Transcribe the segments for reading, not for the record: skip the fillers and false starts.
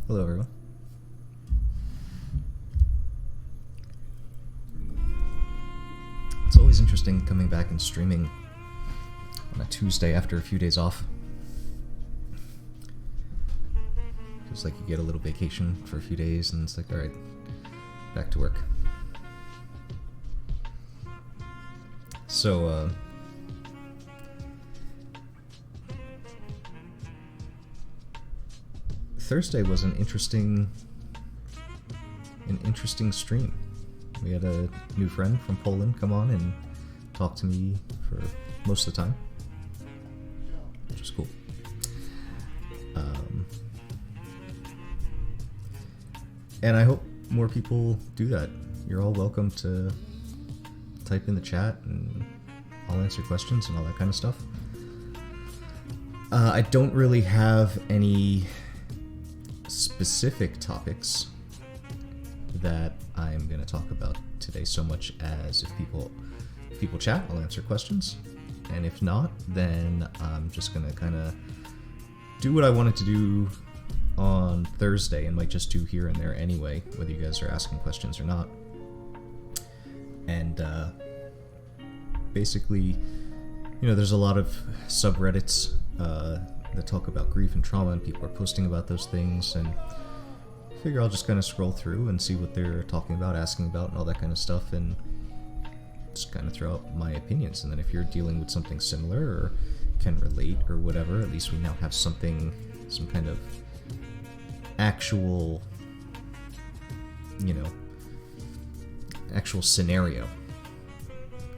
Hello, everyone. It's always interesting coming back and streaming on a Tuesday after a few days off. Feels like you get a little vacation for a few days and it's like, alright, back to work. So, Thursday was an interesting stream. We had a new friend from Poland come on and talk to me for most of the time, which was cool. And I hope more people do that. You're all welcome to type in the chat and I'll answer questions and all that kind of stuff. I don't really have any specific topics that I'm going to talk about today so much as if people chat, I'll answer questions. And if not, then I'm just going to kind of do what I wanted to do on Thursday and might just do here and there anyway, whether you guys are asking questions or not. And basically, there's a lot of subreddits that talk about grief and trauma, and people are posting about those things, and I figure I'll just kind of scroll through and see what they're talking about, asking about, and all that kind of stuff, and just kind of throw out my opinions. And then if you're dealing with something similar or can relate or whatever, at least we now have some kind of actual scenario,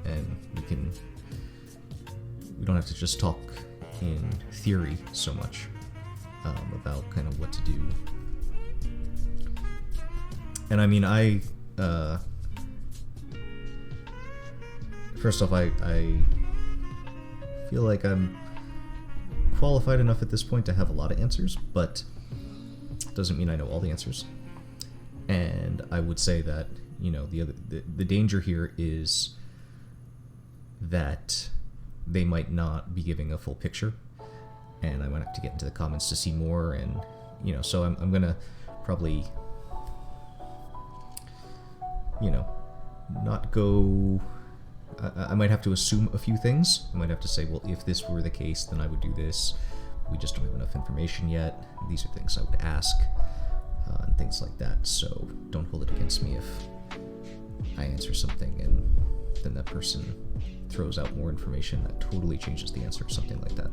and we don't have to just talk in theory so much about kind of what to do. And I mean, first off, I feel like I'm qualified enough at this point to have a lot of answers, but doesn't mean I know all the answers. And I would say that the danger here is that they might not be giving a full picture, and I might have to get into the comments to see more, and so I'm gonna probably not go. I might have to assume a few things. I might have to say, well, if this were the case, then I would do this. We just don't have enough information yet. These are things I would ask, and things like that. So don't hold it against me if I answer something and then that person throws out more information that totally changes the answer or something like that.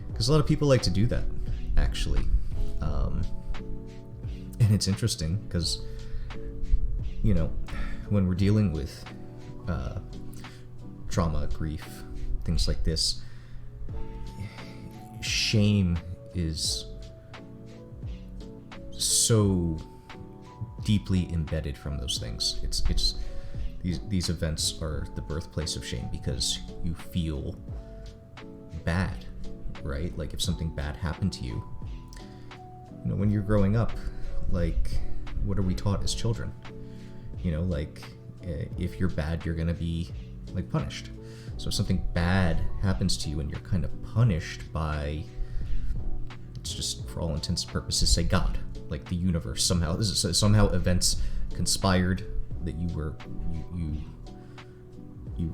Because a lot of people like to do that, actually. And it's interesting because, when we're dealing with trauma, grief, things like this, shame is so deeply embedded from those things. It's these events are the birthplace of shame because you feel bad, right? Like if something bad happened to you, when you're growing up, like what are we taught as children? If you're bad, you're gonna be punished. So if something bad happens to you and you're kind of punished by, it's just for all intents and purposes, say God, like the universe somehow events conspired that you were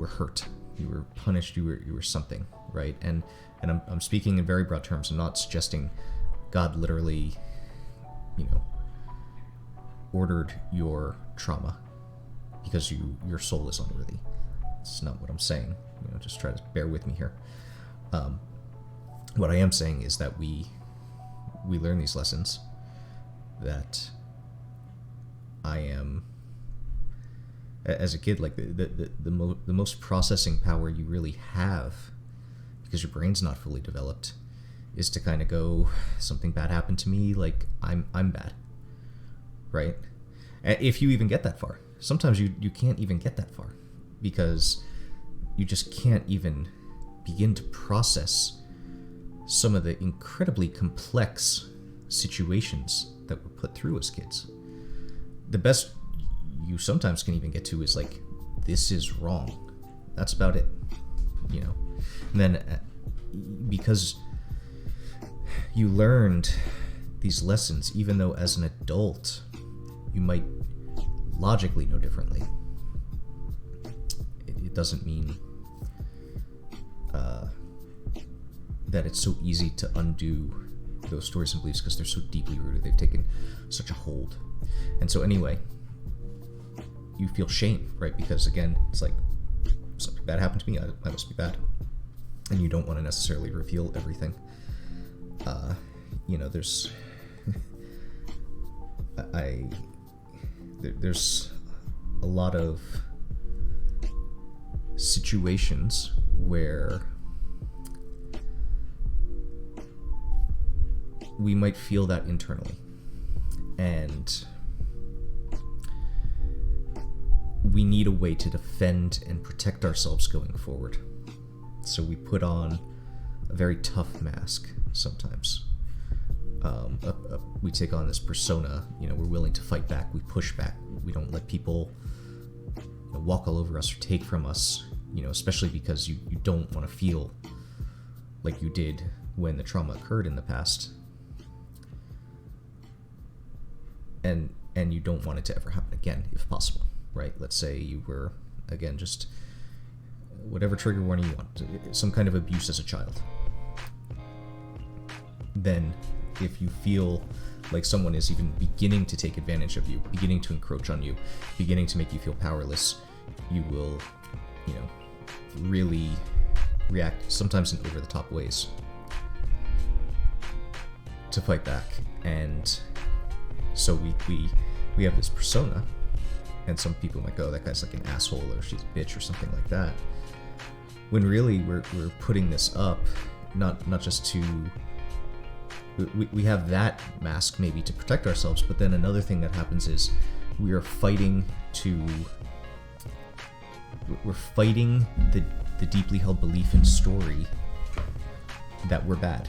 hurt, you were punished, you were something, right? And I'm speaking in very broad terms. I'm not suggesting God literally, ordered your trauma because your soul is unworthy. It's not what I'm saying. Just try to bear with me here. What I am saying is that we learn these lessons, that I am, as a kid, like the most processing power you really have, because your brain's not fully developed, is to kind of go, something bad happened to me, like I'm bad, right? If you even get that far. Sometimes you can't even get that far because you just can't even begin to process some of the incredibly complex situations that we're put through as kids. The best you sometimes can even get to is like, this is wrong. That's about it, And then because you learned these lessons, even though as an adult you might logically know differently. It doesn't mean that it's so easy to undo those stories and beliefs because they're so deeply rooted. They've taken such a hold. And so anyway, you feel shame, right? Because again, it's like, something bad happened to me, I must be bad. And you don't want to necessarily reveal everything. There's there's a lot of situations where we might feel that internally, and we need a way to defend and protect ourselves going forward. So we put on a very tough mask sometimes. We take on this persona, we're willing to fight back, we push back, we don't let people walk all over us or take from us, especially because you don't want to feel like you did when the trauma occurred in the past. And you don't want it to ever happen again, if possible, right? Let's say you were, again, just whatever trigger warning you want, some kind of abuse as a child. Then, if you feel like someone is even beginning to take advantage of you, beginning to encroach on you, beginning to make you feel powerless, you will, really react, sometimes in over-the-top ways, to fight back. And so we have this persona, and some people might go, that guy's like an asshole, or she's a bitch, or something like that. When really we're putting this up, not just to, we have that mask maybe to protect ourselves, but then another thing that happens is we're fighting the deeply held belief and story that we're bad.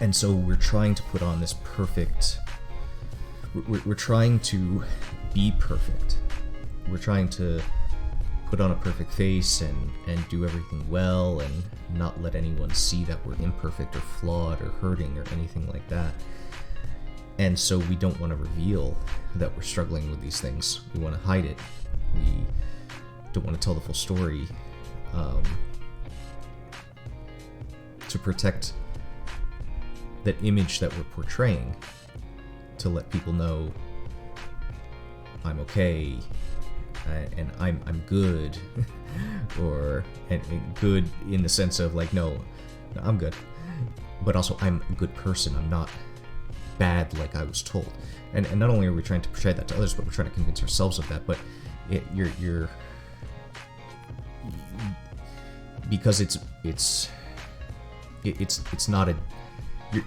And so we're trying to put on this perfect, we're trying to be perfect. We're trying to put on a perfect face and do everything well and not let anyone see that we're imperfect or flawed or hurting or anything like that. And so we don't want to reveal that we're struggling with these things. We want to hide it. We don't want to tell the full story, to protect that image that we're portraying, to let people know I'm okay, and I'm good, and good in the sense of like, no, I'm good, but also I'm a good person. I'm not bad like I was told. And not only are we trying to portray that to others, but we're trying to convince ourselves of that. But you're because it's not a,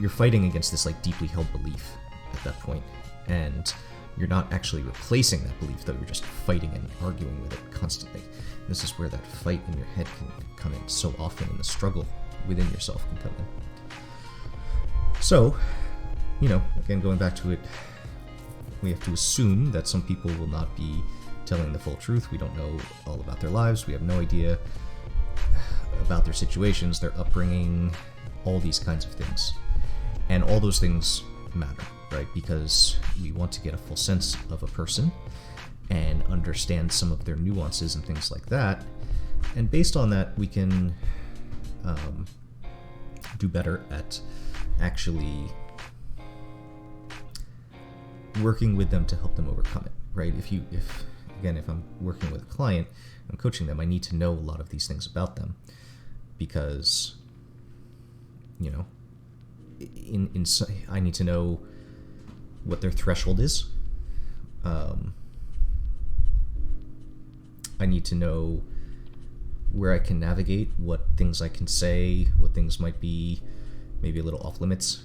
you're fighting against this like deeply held belief at that point, and you're not actually replacing that belief, though. You're just fighting and arguing with it constantly. This is where that fight in your head can come in so often, and the struggle within yourself can come in. So, again, going back to it, we have to assume that some people will not be telling the full truth. We don't know all about their lives. We have no idea about their situations, their upbringing, all these kinds of things. And all those things matter, right? Because we want to get a full sense of a person and understand some of their nuances and things like that. And based on that, we can do better at actually working with them to help them overcome it, right? If I'm working with a client, I'm coaching them, I need to know a lot of these things about them, because I need to know what their threshold is. I need to know where I can navigate, what things I can say, what things might be maybe a little off limits.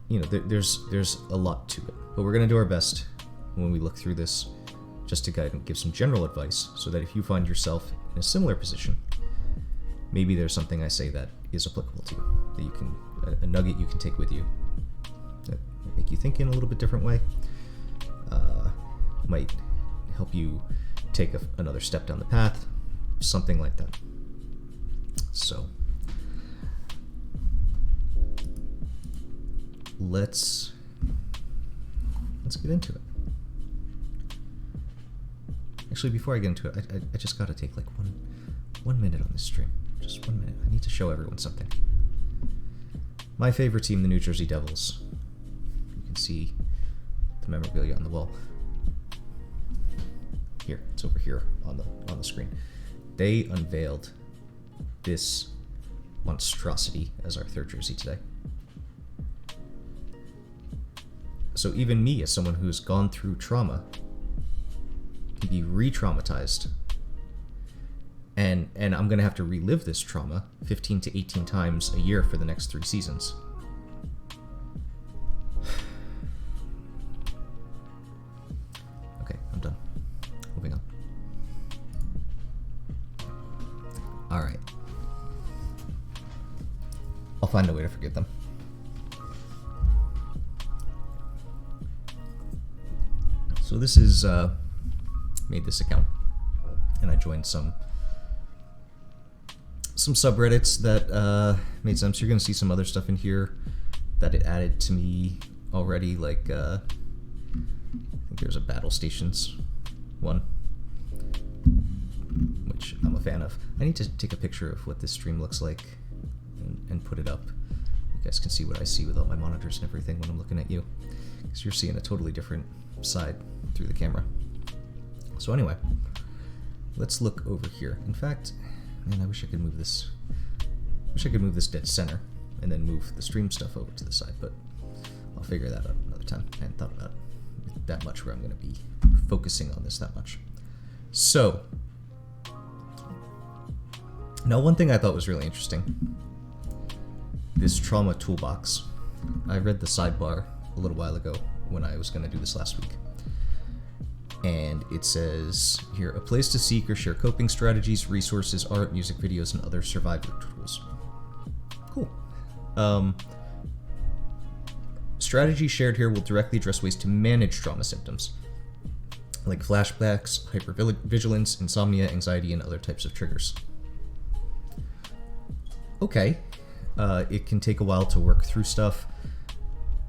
There's a lot to it, but we're going to do our best when we look through this just to guide and give some general advice, so that if you find yourself in a similar position, maybe there's something I say that is applicable to you, that you can, a nugget you can take with you that might make you think in a little bit different way, might help you take another step down the path, something like that. So let's get into it. Actually, before I get into it, I just gotta take like one minute on this stream. Just 1 minute. I need to show everyone something. My favorite team, the New Jersey Devils. You can see the memorabilia on the wall. Here, it's over here on the screen. They unveiled this monstrosity as our third jersey today. So even me, as someone who's gone through trauma, can be re-traumatized. And I'm going to have to relive this trauma 15 to 18 times a year for the next 3 seasons. Okay, I'm done. Moving on. Alright. I'll find a way to forgive them. So this is, made this account, and I joined some subreddits that made sense. You're going to see some other stuff in here that it added to me already, like, I think there's a Battle Stations one, which I'm a fan of. I need to take a picture of what this stream looks like and put it up. You guys can see what I see with all my monitors and everything when I'm looking at you, because you're seeing a totally different side through the camera. So anyway, let's look over here. In fact, man, I wish I could move this. Wish I could move this dead center and then move the stream stuff over to the side, but I'll figure that out another time. I hadn't thought about it that much where I'm going to be focusing on this that much. So, now one thing I thought was really interesting, this trauma toolbox. I read the sidebar a little while ago when I was going to do this last week. And it says here, a place to seek or share coping strategies, resources, art, music videos, and other survival tools. Cool. Strategies shared here will directly address ways to manage trauma symptoms, like flashbacks, hypervigilance, insomnia, anxiety, and other types of triggers. Okay. It can take a while to work through stuff,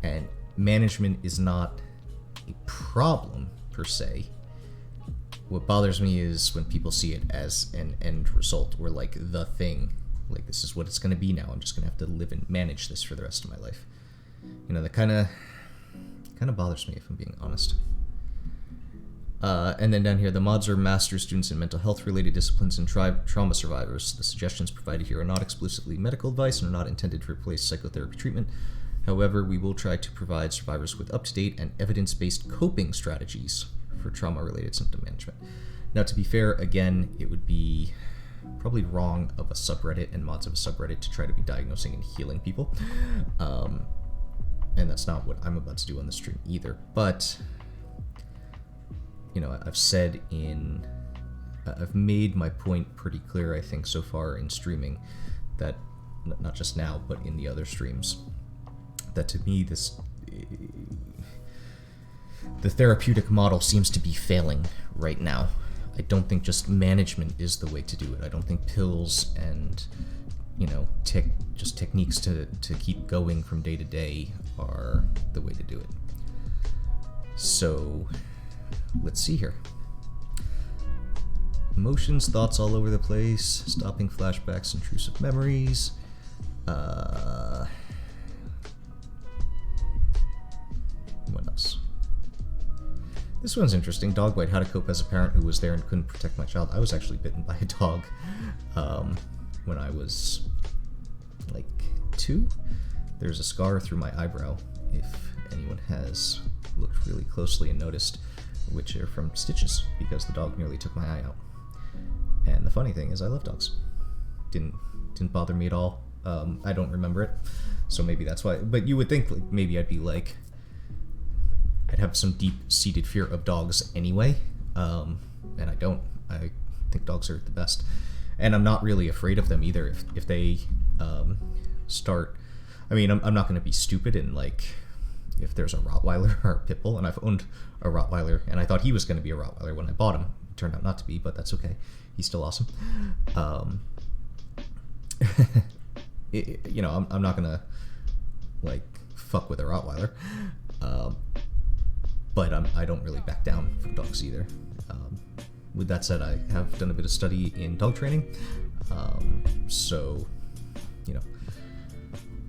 and management is not a problem per se. What bothers me is when people see it as an end result, or like the thing, like this is what it's going to be now. I'm just going to have to live and manage this for the rest of my life. You know, that kind of bothers me, if I'm being honest. And then down here, the mods are master's students in mental health related disciplines and trauma survivors. The suggestions provided here are not explicitly medical advice and are not intended to replace psychotherapy treatment. However, we will try to provide survivors with up-to-date and evidence-based coping strategies for trauma-related symptom management. Now, to be fair, again, it would be probably wrong of a subreddit and mods of a subreddit to try to be diagnosing and healing people. And that's not what I'm about to do on the stream either. But, you know, I've made my point pretty clear, I think, so far in streaming, that, not just now, but in the other streams, that to me, the therapeutic model seems to be failing right now. I don't think just management is the way to do it. I don't think pills and, you know, just techniques to keep going from day to day are the way to do it. So, let's see here. Emotions, thoughts all over the place, stopping flashbacks, intrusive memories. What else? This one's interesting. Dog bite, how to cope as a parent who was there and couldn't protect my child. I was actually bitten by a dog when I was like 2. There's a scar through my eyebrow, if anyone has looked really closely and noticed, which are from stitches, because the dog nearly took my eye out. And the funny thing is, I love dogs. Didn't bother me at all. I don't remember it, so maybe that's why. But you would think, like, maybe I'd be like, I'd have some deep-seated fear of dogs anyway, and I don't. I think dogs are the best, and I'm not really afraid of them either. If they start, I mean, I'm not going to be stupid and, like, if there's a Rottweiler or a Pit Bull, and I've owned a Rottweiler, and I thought he was going to be a Rottweiler when I bought him. It turned out not to be, but that's okay. He's still awesome. I'm not gonna like fuck with a Rottweiler, but I don't really back down from dogs either. With that said, I have done a bit of study in dog training, so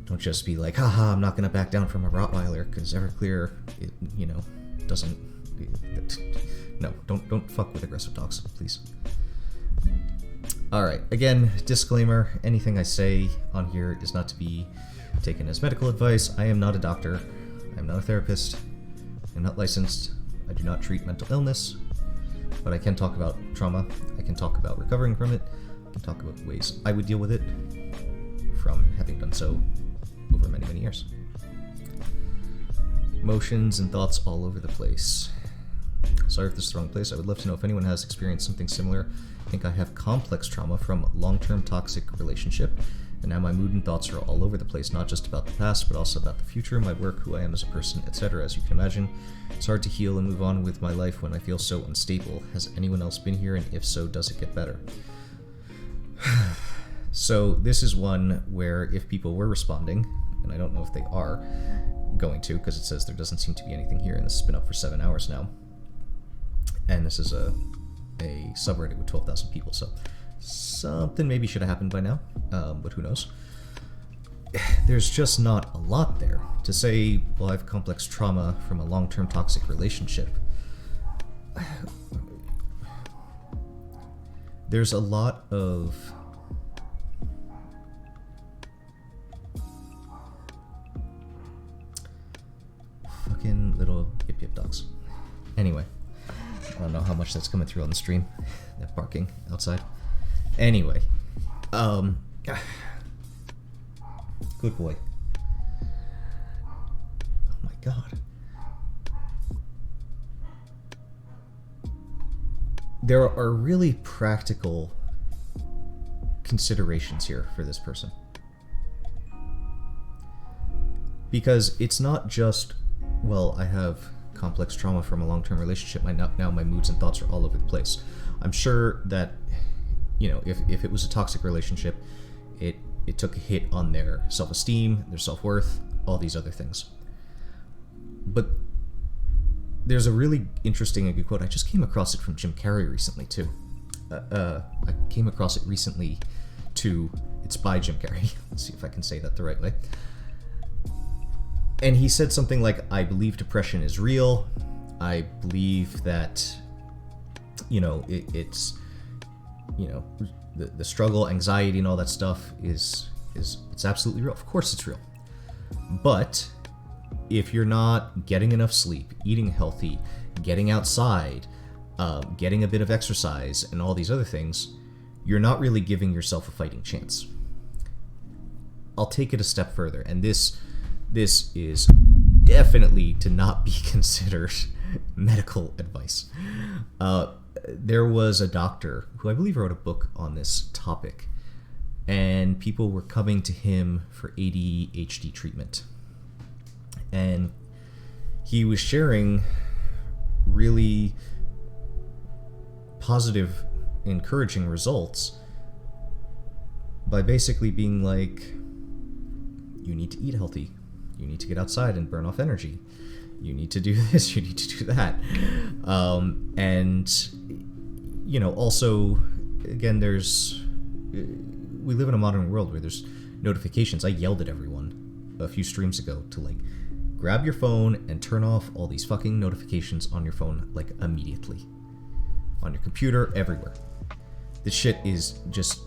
don't just be like, haha, I'm not gonna back down from a Rottweiler, because Everclear, doesn't. No, don't fuck with aggressive dogs, please. Alright, again, disclaimer, anything I say on here is not to be taken as medical advice. I am not a doctor. I am not a therapist. I'm not licensed. I do not treat mental illness. But I can talk about trauma. I can talk about recovering from it. I can talk about ways I would deal with it from having done so over many, many years. Emotions and thoughts all over the place. Sorry if this is the wrong place. I would love to know if anyone has experienced something similar. I think I have complex trauma from long-term toxic relationship, and now my mood and thoughts are all over the place, not just about the past, but also about the future, my work, who I am as a person, etc. As you can imagine, it's hard to heal and move on with my life when I feel so unstable. Has anyone else been here, and if so, does it get better? So this is one where if people were responding, and I don't know if they are going to, because it says there doesn't seem to be anything here, and this has been up for 7 hours now. And this is a subreddit with 12,000 people, so something maybe should have happened by now, but who knows. There's just not a lot there. To say, well, I have complex trauma from a long-term toxic relationship. There's a lot of fucking little yip dogs. Anyway. I don't know how much that's coming through on the stream. That barking outside. Anyway. Good boy. Oh my god. There are really practical considerations here for this person. Because it's not just, well, I have complex trauma from a long-term relationship. Now my moods and thoughts are all over the place. I'm sure that, if it was a toxic relationship, it took a hit on their self-esteem, their self-worth, all these other things. But there's a really interesting and good quote. I just came across it from Jim Carrey recently, too. I came across it recently, too. It's by Jim Carrey. Let's see if I can say that the right way. And he said something like, I believe depression is real. I believe that, it's, the struggle, anxiety, and all that stuff it's absolutely real. Of course it's real. But if you're not getting enough sleep, eating healthy, getting outside, getting a bit of exercise, and all these other things, you're not really giving yourself a fighting chance. I'll take it a step further, and this is definitely to not be considered medical advice. There was a doctor who I believe wrote a book on this topic, and people were coming to him for ADHD treatment. And he was sharing really positive, encouraging results by basically being like, you need to eat healthy. You need to get outside and burn off energy. You need to do this, you need to do that. Also, again, we live in a modern world where there's notifications. I yelled at everyone a few streams ago to, grab your phone and turn off all these fucking notifications on your phone, immediately. On your computer, everywhere. This shit is just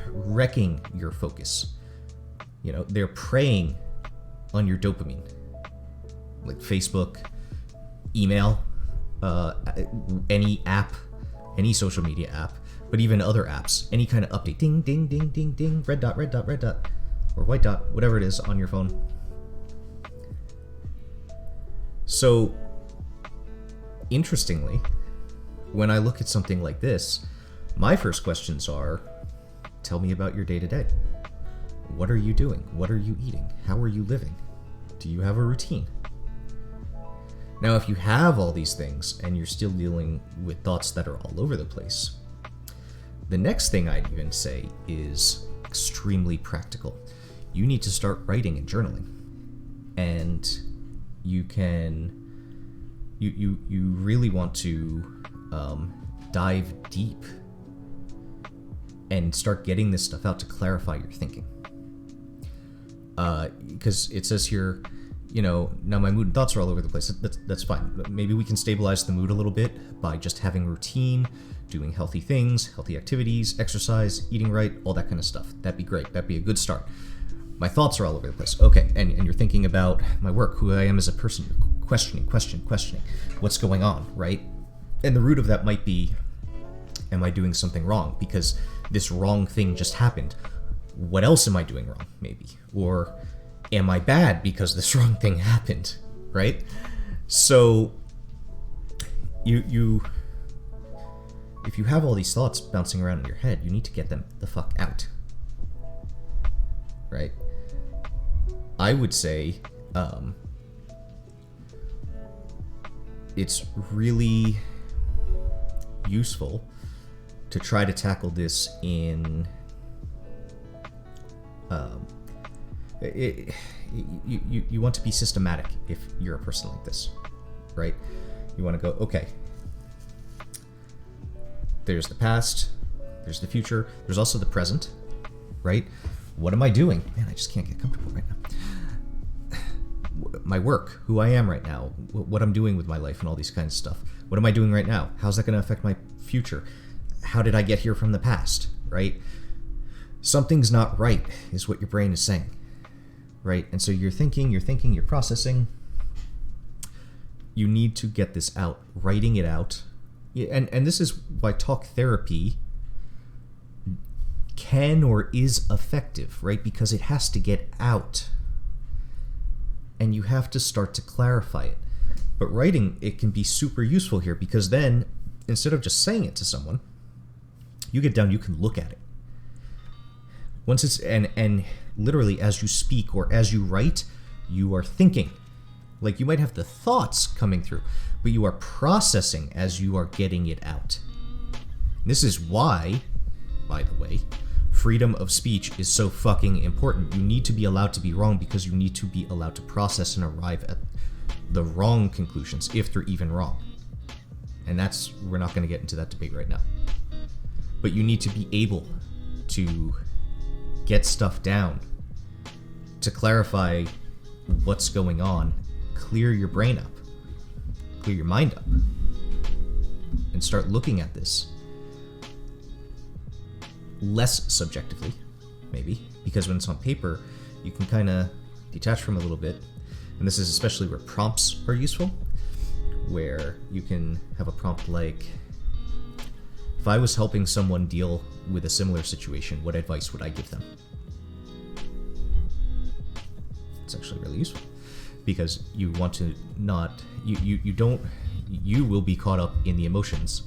wrecking your focus. They're preying on your dopamine. Like Facebook, email, any app, any social media app, but even other apps, any kind of update, ding, ding, ding, ding, ding, red dot, or white dot, whatever it is on your phone. So, interestingly, when I look at something like this, my first questions are, tell me about your day-to-day. What are you doing? What are you eating? How are you living? Do you have a routine? Now, if you have all these things and you're still dealing with thoughts that are all over the place, The next thing I'd even say is extremely practical. You need to start writing and journaling. And you really want to dive deep and start getting this stuff out to clarify your thinking. Because it says here, now my mood and thoughts are all over the place. That's fine. Maybe we can stabilize the mood a little bit by just having routine, doing healthy things, healthy activities, exercise, eating right, all that kind of stuff. That'd be great. That'd be a good start. My thoughts are all over the place. Okay, and you're thinking about my work, who I am as a person, questioning. What's going on, right? And the root of that might be, am I doing something wrong? Because this wrong thing just happened. What else am I doing wrong, maybe? Or am I bad because this wrong thing happened, right? So you if you have all these thoughts bouncing around in your head, you need to get them the fuck out, right? I would say it's really useful to try to tackle this in you want to be systematic if you're a person like this, right? You want to go, okay, there's the past, there's the future, there's also the present, right? What am I doing? Man, I just can't get comfortable right now. My work, who I am right now, what I'm doing with my life and all these kinds of stuff. What am I doing right now? How's that going to affect my future? How did I get here from the past, right? Something's not right is what your brain is saying, right? And so you're thinking, you're processing. You need to get this out, writing it out. And this is why talk therapy can or is effective, right? Because it has to get out. And you have to start to clarify it. But writing, it can be super useful here, because then, instead of just saying it to someone, you get down, you can look at it. Once it's, and literally as you speak or as you write, you are thinking. Like, you might have the thoughts coming through, but you are processing as you are getting it out. This is why, by the way, freedom of speech is so fucking important. You need to be allowed to be wrong, because you need to be allowed to process and arrive at the wrong conclusions, if they're even wrong. And we're not going to get into that debate right now. But you need to be able to get stuff down, to clarify what's going on, clear your brain up, clear your mind up, and start looking at this less subjectively, maybe, because when it's on paper, you can kind of detach from it a little bit. And this is especially where prompts are useful, where you can have a prompt like, if I was helping someone deal with a similar situation, what advice would I give them? It's actually really useful, because you want to not, you will be caught up in the emotions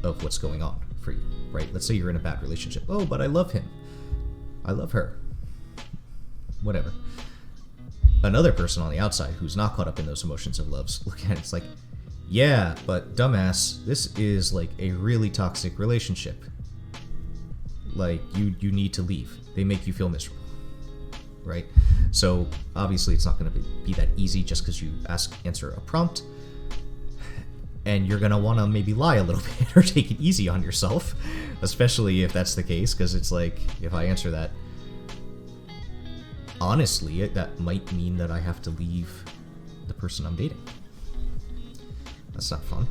of what's going on for you, right? Let's say you're in a bad relationship. Oh, but I love him. I love her. Whatever. Another person on the outside who's not caught up in those emotions of loves, look at it, it's like, yeah, but dumbass, this is like a really toxic relationship. Like, you need to leave. They make you feel miserable, right? So obviously it's not going to be that easy just because you answer a prompt, and you're going to want to maybe lie a little bit or take it easy on yourself, especially if that's the case, because it's like, if I answer that honestly, that might mean that I have to leave the person I'm dating. That's not fun.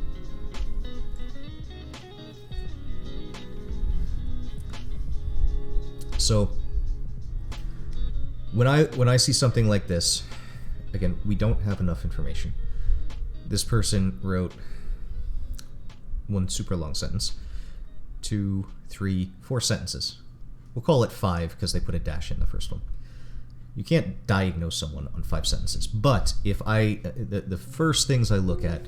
So when I see something like this, again, we don't have enough information. This person wrote one super long sentence, 2, 3, 4 sentences. We'll call it 5 because they put a dash in the first one. You can't diagnose someone on 5 sentences, but if the first things I look at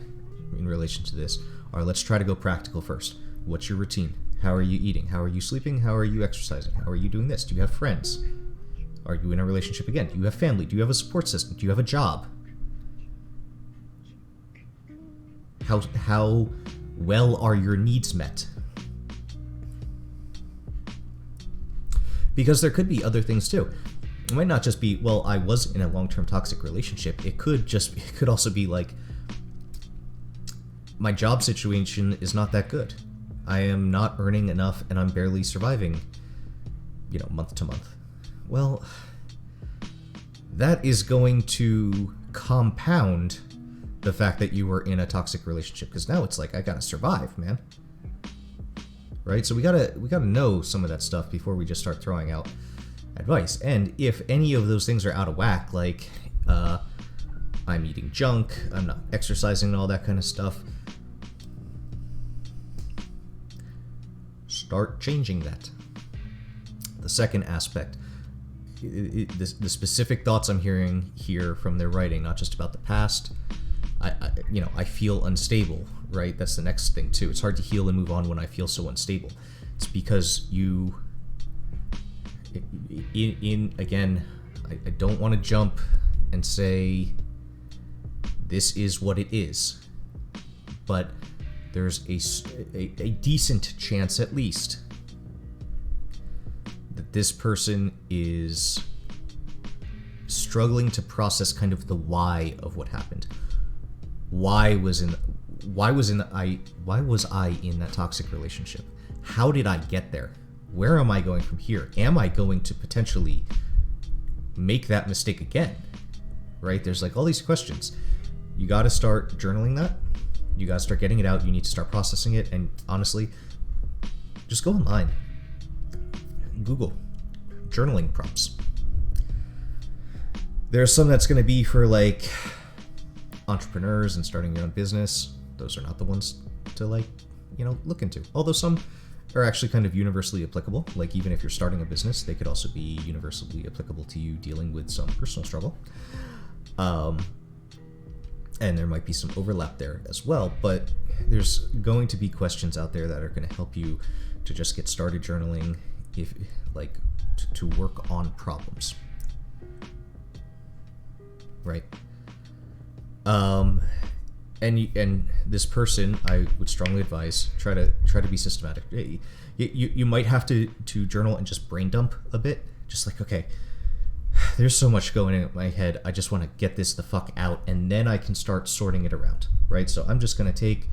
in relation to this are, let's try to go practical first. What's your routine? How are you eating? How are you sleeping? How are you exercising? How are you doing this? Do you have friends? Are you in a relationship again? Do you have family? Do you have a support system? Do you have a job? How well are your needs met? Because there could be other things too. It might not just be, well, I was in a long-term toxic relationship. It could also be like, my job situation is not that good. I am not earning enough and I'm barely surviving, month to month. Well, that is going to compound the fact that you were in a toxic relationship, because now it's like, I gotta survive, man. Right? So we gotta know some of that stuff before we just start throwing out advice. And if any of those things are out of whack, like I'm eating junk, I'm not exercising and all that kind of stuff, start changing that. The second aspect, the specific thoughts I'm hearing here from their writing, not just about the past. I feel unstable, right? That's the next thing too. It's hard to heal and move on when I feel so unstable. It's because again, I don't want to jump and say this is what it is, but there's a decent chance, at least, that this person is struggling to process kind of the why of what happened. Why was I in that toxic relationship? How did I get there? Where am I going from here? Am I going to potentially make that mistake again? Right? There's like all these questions. You got to start journaling that. You got to start getting it out. You need to start processing it. And honestly, just go online. Google journaling prompts. There's some that's going to be for like entrepreneurs and starting your own business. Those are not the ones to look into. Although some are actually kind of universally applicable. Like even if you're starting a business, they could also be universally applicable to you dealing with some personal struggle. And there might be some overlap there as well, but there's going to be questions out there that are going to help you to just get started journaling, to work on problems. Right? And this person, I would strongly advise, try to be systematic. You might have to journal and just brain dump a bit. Just like, okay, there's so much going in my head. I just want to get this the fuck out, and then I can start sorting it around, right? So I'm just going to take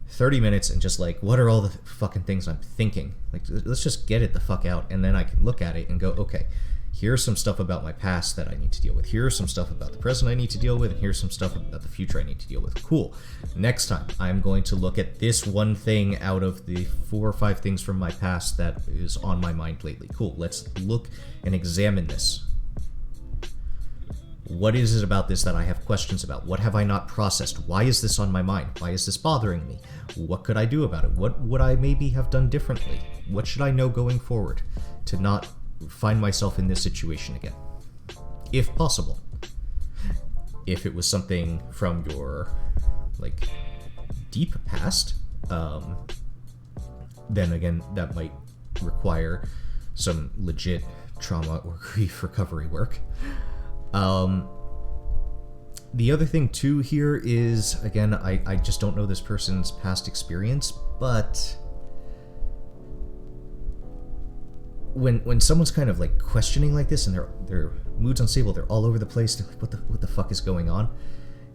30 minutes and just what are all the fucking things I'm thinking? Let's just get it the fuck out, and then I can look at it and go, okay, here's some stuff about my past that I need to deal with. Here's some stuff about the present I need to deal with, and here's some stuff about the future I need to deal with. Cool. Next time, I'm going to look at this one thing out of the 4 or 5 things from my past that is on my mind lately. Cool. Let's look and examine this. What is it about this that I have questions about? What have I not processed? Why is this on my mind? Why is this bothering me? What could I do about it? What would I maybe have done differently? What should I know going forward to not find myself in this situation again, if possible? If it was something from your deep past, then again that might require some legit trauma or grief recovery work. The other thing too here is, again, I just don't know this person's past experience, but when someone's kind of questioning like this and their mood's unstable, they're all over the place, they're like, what the fuck is going on?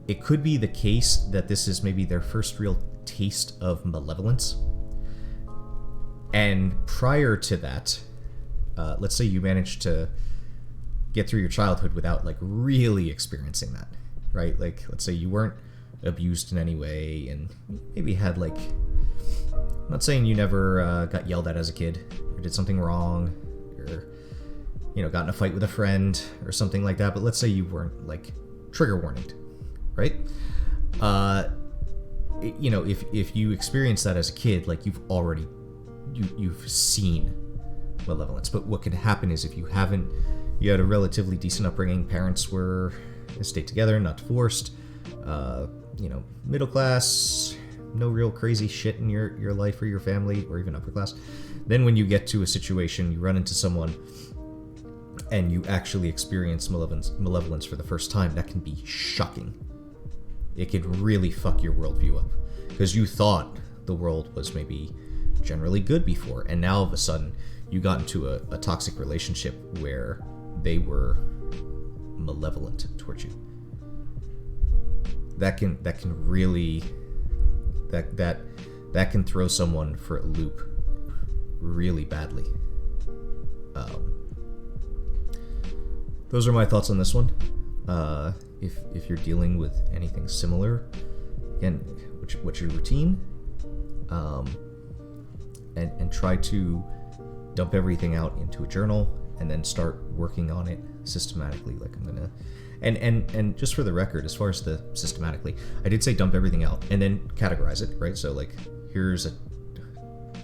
It could be the case that this is maybe their first real taste of malevolence. And prior to that, let's say you managed to get through your childhood without really experiencing that, right? Let's say you weren't abused in any way and maybe had I'm not saying you never got yelled at as a kid or did something wrong or got in a fight with a friend or something like that, but let's say you weren't trigger warninged, right? If you experienced that as a kid, you've seen malevolence. But what can happen is if you haven't, you had a relatively decent upbringing, parents stayed together, not divorced, middle class, no real crazy shit in your life or your family, or even upper class. Then when you get to a situation, you run into someone and you actually experience malevolence for the first time, that can be shocking. It could really fuck your worldview up, because you thought the world was maybe generally good before, and now all of a sudden you got into a toxic relationship where they were malevolent towards you. That can really that can throw someone for a loop really badly. Those are my thoughts on this one. If you're dealing with anything similar, again, what's your routine? And try to dump everything out into a journal and then start working on it systematically. Like I'm gonna, and just for the record, as far as the systematically, I did say dump everything out and then categorize it, right? So like, here's a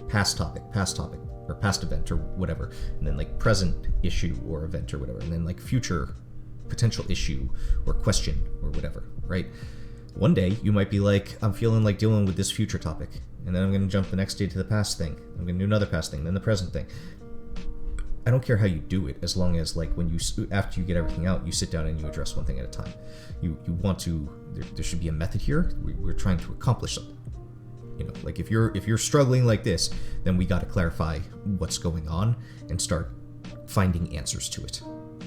past topic, or past event or whatever, and then like present issue or event or whatever, and then like future potential issue or question or whatever, right? One day you might be like, I'm feeling like dealing with this future topic, and then I'm going to jump the next day to the past thing. I'm going to do another past thing, then the present thing. I don't care how you do it, as long as like when you, after you get everything out, you sit down and you address one thing at a time. You want to, there should be a method here. We're trying to accomplish something. You know, like if you're struggling like this, then we got to clarify what's going on and start finding answers to it.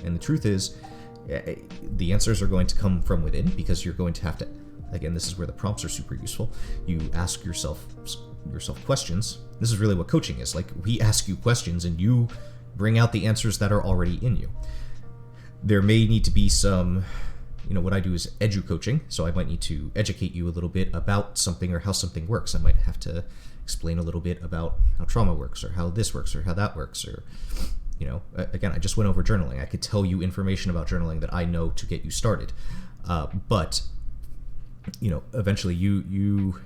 And the truth is, the answers are going to come from within, because you're going to have to, again, this is where the prompts are super useful. You ask yourself questions. This is really what coaching is. Like, we ask you questions and you bring out the answers that are already in you. There may need to be some, you know, what I do is edu-coaching, so I might need to educate you a little bit about something or how something works. I might have to explain a little bit about how trauma works, or how this works, or how that works, or, you know, again, I just went over journaling. I could tell you information about journaling that I know to get you started. But, you know, eventually you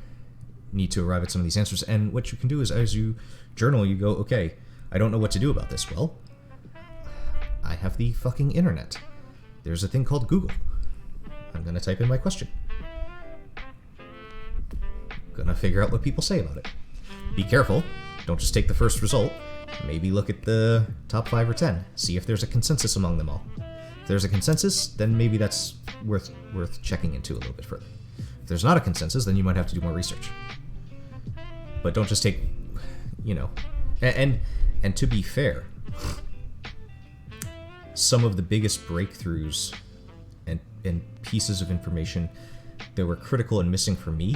need to arrive at some of these answers. And what you can do is, as you journal, you go, okay, I don't know what to do about this. Well, I have the fucking internet. There's a thing called Google. I'm going to type in my question. Gonna figure out what people say about it. Be careful. Don't just take the first result. Maybe look at the top 5 or 10. See if there's a consensus among them all. If there's a consensus, then maybe that's worth checking into a little bit further. If there's not a consensus, then you might have to do more research. But don't just take, you know, and to be fair, some of the biggest breakthroughs and pieces of information that were critical and missing for me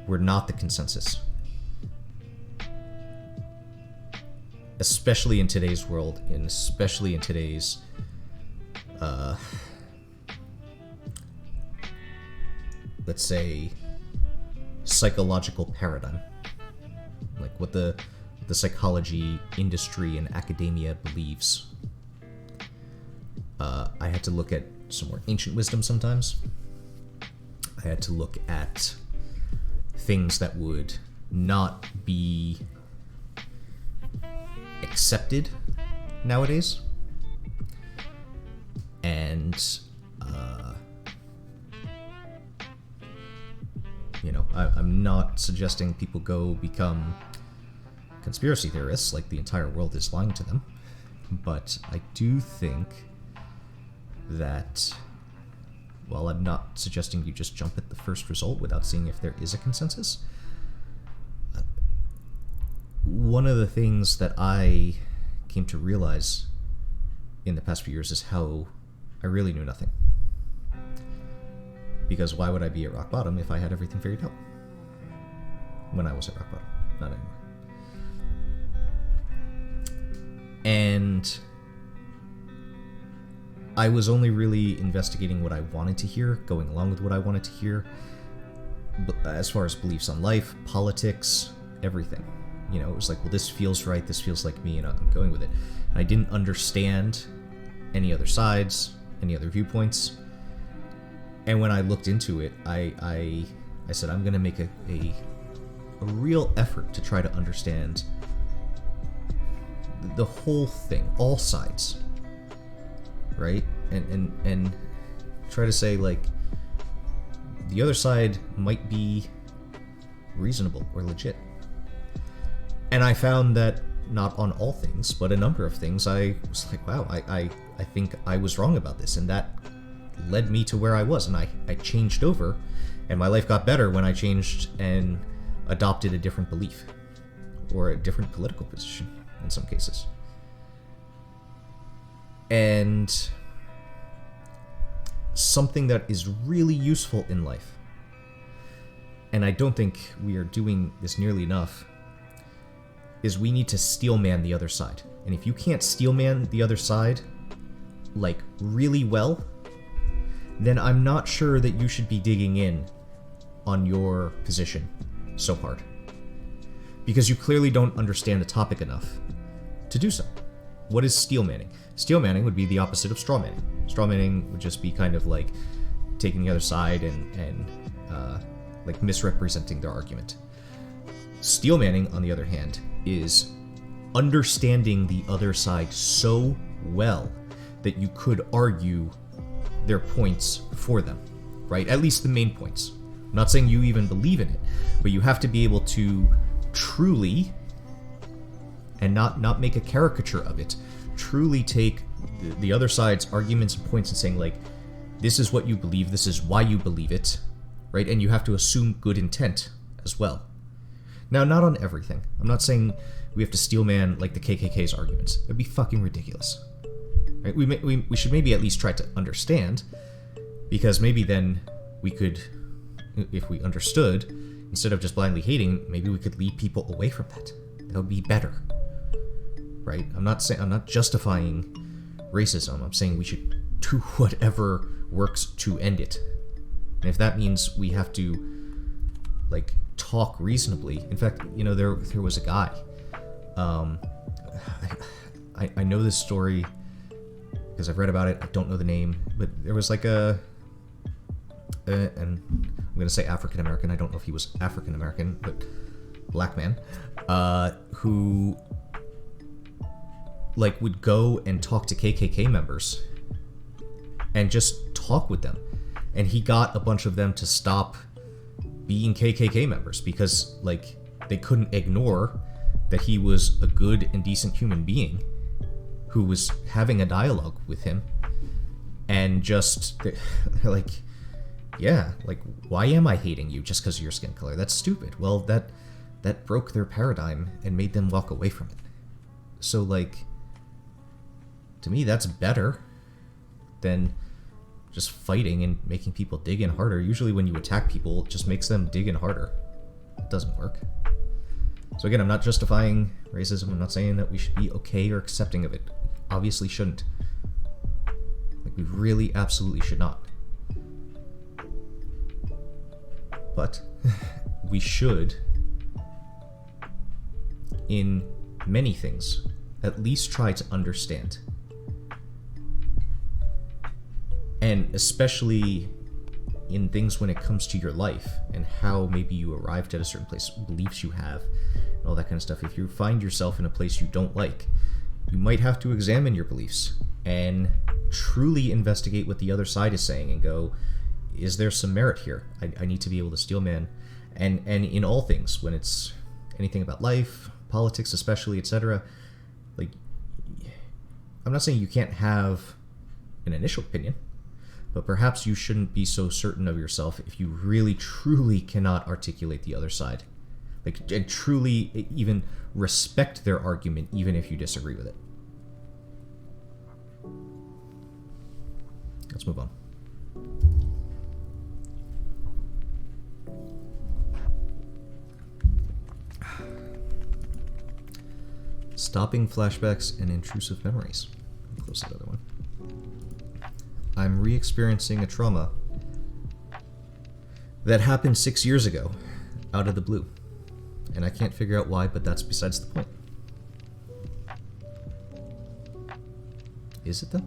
were not the consensus. Especially in today's world, and especially in today's let's say psychological paradigm, like what the psychology industry and academia believes. I had to look at some more ancient wisdom sometimes. I had to look at things that would not be accepted nowadays. And, you know, I'm not suggesting people go become conspiracy theorists, like the entire world is lying to them. But I do think that, while I'm not suggesting you just jump at the first result without seeing if there is a consensus, one of the things that I came to realize in the past few years is how I really knew nothing. Because why would I be at rock bottom if I had everything figured out? When I was at rock bottom, not anymore. And I was only really investigating what I wanted to hear, going along with what I wanted to hear, as far as beliefs on life, politics, everything. You know, it was like, well, this feels right, this feels like me, and I'm going with it. And I didn't understand any other sides, any other viewpoints. And when I looked into it, I said, I'm going to make a real effort to try to understand the whole thing, all sides, right? And try to say, like, the other side might be reasonable or legit. And I found that not on all things, but a number of things, I was like, wow, I think I was wrong about this, and that led me to where I was, and I changed over, and my life got better when I changed and adopted a different belief. or a different political position in some cases. And something that is really useful in life, and I don't think we are doing this nearly enough, is we need to steelman the other side. And if you can't steelman the other side, like, really well, then I'm not sure that you should be digging in on your position so hard. Because you clearly don't understand the topic enough to do so. What is steelmanning? Steelmanning would be the opposite of strawmanning. Strawmanning would just be kind of like taking the other side and like misrepresenting their argument. Steelmanning, on the other hand, is understanding the other side so well that you could argue their points for them, right? At least the main points. I'm not saying you even believe in it, but you have to be able to truly, and not make a caricature of it, truly take the other side's arguments and points and saying, like, this is what you believe, this is why you believe it, right? And you have to assume good intent as well. Now, not on everything. I'm not saying we have to steelman, like, the KKK's arguments. That'd be fucking ridiculous. Right? We should maybe at least try to understand, because maybe then we could, if we understood, instead of just blindly hating, maybe we could lead people away from that. That would be better. Right? I'm not justifying racism. I'm saying we should do whatever works to end it. And if that means we have to, like, talk reasonably. In fact, you know, there was a guy. I know this story because I've read about it. I don't know the name, but there was like and I'm gonna say African American. I don't know if he was African American, but black man, who, like, would go and talk to KKK members and just talk with them. And he got a bunch of them to stop being KKK members because, like, they couldn't ignore that he was a good and decent human being who was having a dialogue with him. And just, like, yeah, like, why am I hating you just because of your skin color? That's stupid. Well, that broke their paradigm and made them walk away from it. So, like, to me, that's better than just fighting and making people dig in harder. Usually when you attack people, it just makes them dig in harder. It doesn't work. So again, I'm not justifying racism. I'm not saying that we should be okay or accepting of it. Obviously shouldn't. Like, we really absolutely should not. But we should, in many things, at least try to understand. And especially in things when it comes to your life and how maybe you arrived at a certain place, beliefs you have, and all that kind of stuff. If you find yourself in a place you don't like, you might have to examine your beliefs and truly investigate what the other side is saying and go, is there some merit here? I need to be able to steelman. And in all things, when it's anything about life, politics especially, etc., like, I'm not saying you can't have an initial opinion, but perhaps you shouldn't be so certain of yourself if you really, truly cannot articulate the other side. Like, and truly even respect their argument, even if you disagree with it. Let's move on. Stopping flashbacks and intrusive memories. Close to the other one. I'm re-experiencing a trauma that happened 6 years ago, out of the blue. And I can't figure out why, but that's besides the point. Is it though?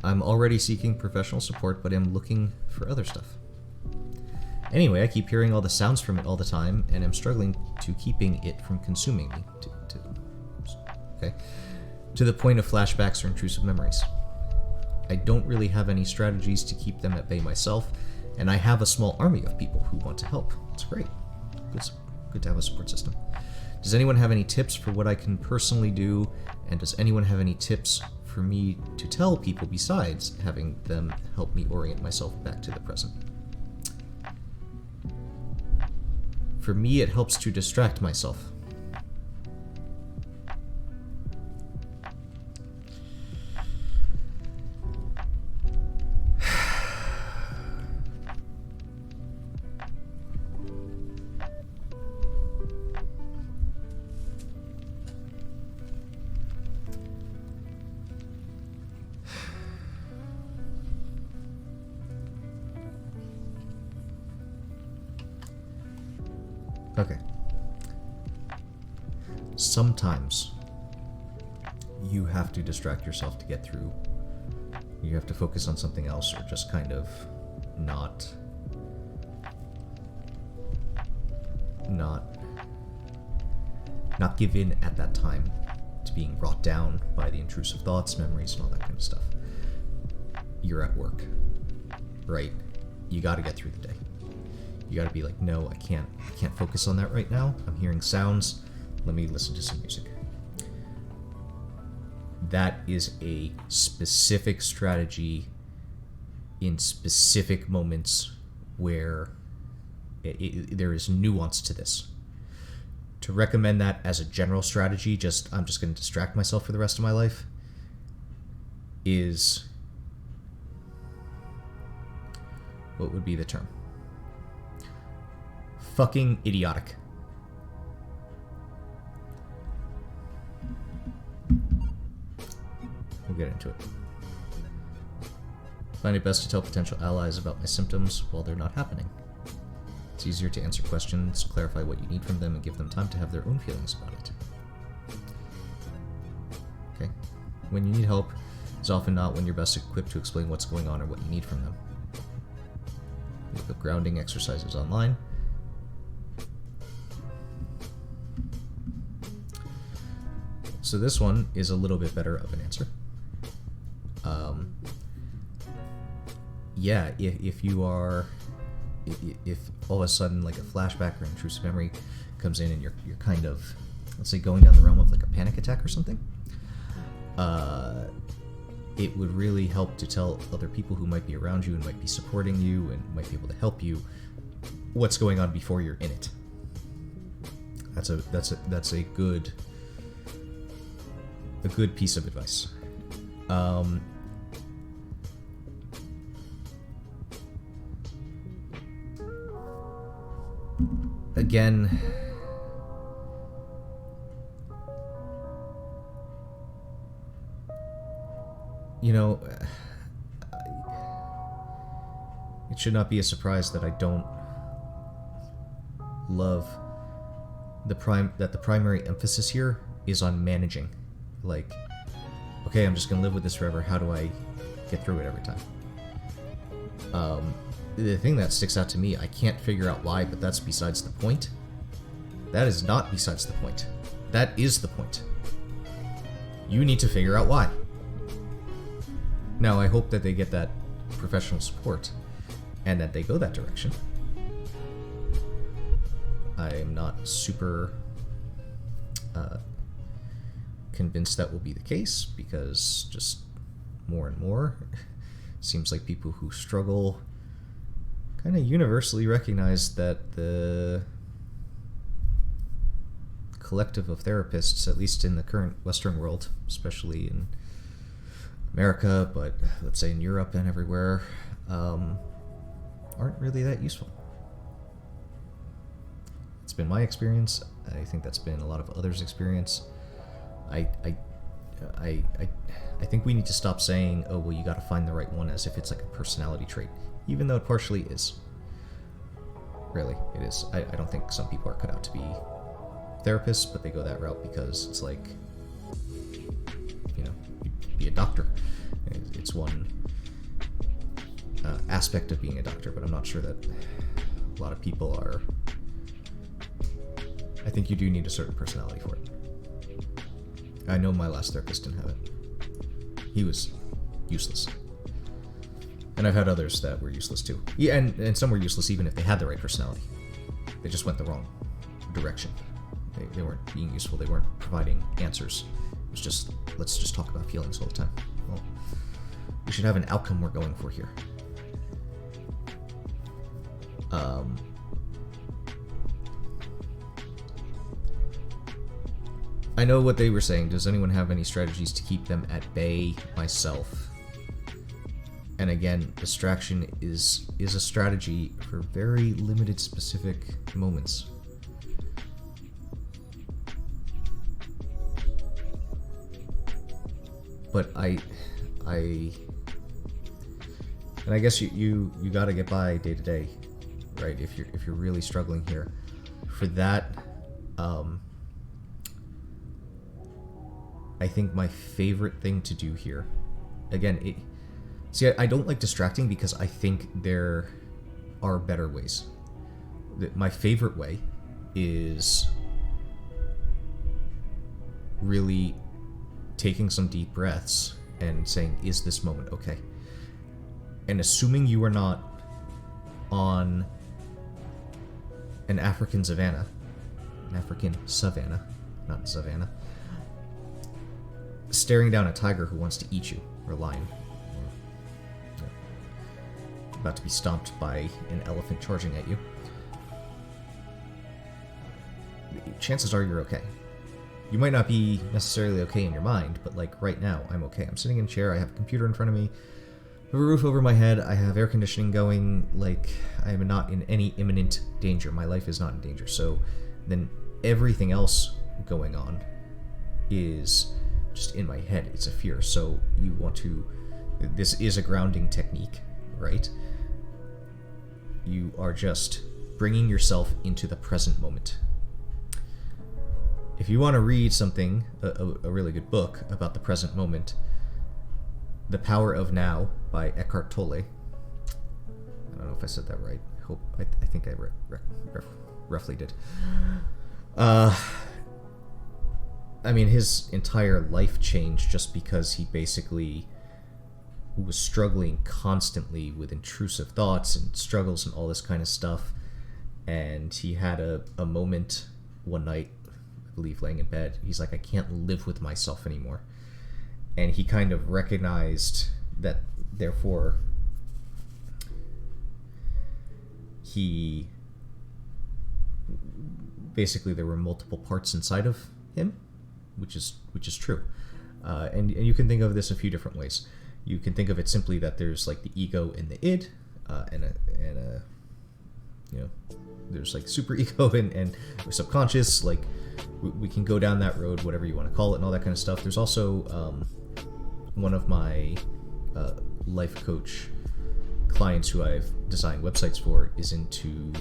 I'm already seeking professional support, but am looking for other stuff. Anyway, I keep hearing all the sounds from it all the time, and I'm struggling to keeping it from consuming me. To the point of flashbacks or intrusive memories. I don't really have any strategies to keep them at bay myself, and I have a small army of people who want to help. It's great. Good to have a support system. Does anyone have any tips for what I can personally do, and does anyone have any tips for me to tell people besides having them help me orient myself back to the present? For me, it helps to distract myself. Okay. Sometimes you have to distract yourself to get through. You have to focus on something else, or just kind of not give in at that time to being brought down by the intrusive thoughts, memories, and all that kind of stuff. You're at work, right? You got to get through the day. You got to be like, no, I can't focus on that right now. I'm hearing sounds. Let me listen to some music. That is a specific strategy in specific moments where there is nuance to this. To recommend that as a general strategy, I'm just going to distract myself for the rest of my life, is, what would be the term? Fucking idiotic. We'll get into it. Find it best to tell potential allies about my symptoms while they're not happening. It's easier to answer questions, clarify what you need from them, and give them time to have their own feelings about it. Okay. When you need help is often not when you're best equipped to explain what's going on or what you need from them. Look up grounding exercises online. So this one is a little bit better of an answer. Yeah, if all of a sudden like a flashback or intrusive memory comes in and you're kind of, let's say, going down the realm of like a panic attack or something, it would really help to tell other people who might be around you and might be supporting you and might be able to help you what's going on before you're in it. That's a good piece of advice. Again, you know, it should not be a surprise that I don't love the primary emphasis here is on managing. Like, okay, I'm just gonna live with this forever. How do I get through it every time? The thing that sticks out to me, I can't figure out why, but that's besides the point. That is not besides the point. That is the point. You need to figure out why. Now, I hope that they get that professional support and that they go that direction. I am not super convinced that will be the case, because just more and more seems like people who struggle kind of universally recognize that the collective of therapists, at least in the current Western world, especially in America, but let's say in Europe and everywhere, aren't really that useful. It's been my experience. I think that's been a lot of others' experience. I think we need to stop saying, oh, well, you got to find the right one, as if it's like a personality trait, even though it partially is. Really, it is. I don't think some people are cut out to be therapists, but they go that route because it's like, you know, be a doctor. It's one aspect of being a doctor, but I'm not sure that a lot of people are. I think you do need a certain personality for it. I know my last therapist didn't have it. He was useless. And I've had others that were useless too. Yeah, and some were useless even if they had the right personality. They just went the wrong direction. They weren't being useful. They weren't providing answers. It was just, let's just talk about feelings all the time. Well, we should have an outcome we're going for here. I know what they were saying. Does anyone have any strategies to keep them at bay? Myself. And again, distraction is a strategy for very limited specific moments. But I guess you gotta get by day to day, right? If you're really struggling here, for that, I think my favorite thing to do here, again, I don't like distracting because I think there are better ways. My favorite way is really taking some deep breaths and saying, is this moment okay? And assuming you are not on an African savannah, not savannah, staring down a tiger who wants to eat you, or a lion, or about to be stomped by an elephant charging at you, chances are you're okay. You might not be necessarily okay in your mind, but like right now, I'm okay. I'm sitting in a chair, I have a computer in front of me, I have a roof over my head, I have air conditioning going, like I am not in any imminent danger. My life is not in danger. So then everything else going on is just in my head. It's a fear. So you want to, this is a grounding technique, right? You are just bringing yourself into the present moment. If you want to read something, a really good book about the present moment, The Power of Now by Eckhart Tolle. I don't know if I said that right. I think I roughly did. I mean, his entire life changed just because he basically was struggling constantly with intrusive thoughts and struggles and all this kind of stuff. And he had a moment one night, I believe, laying in bed. He's like, I can't live with myself anymore. And he kind of recognized that, therefore, he basically, there were multiple parts inside of him, which is true. And you can think of this a few different ways. You can think of it simply that there's like the ego and the id, and a there's like super ego and subconscious. Like we can go down that road, whatever you want to call it, and all that kind of stuff. There's also one of my life coach clients who I've designed websites for is into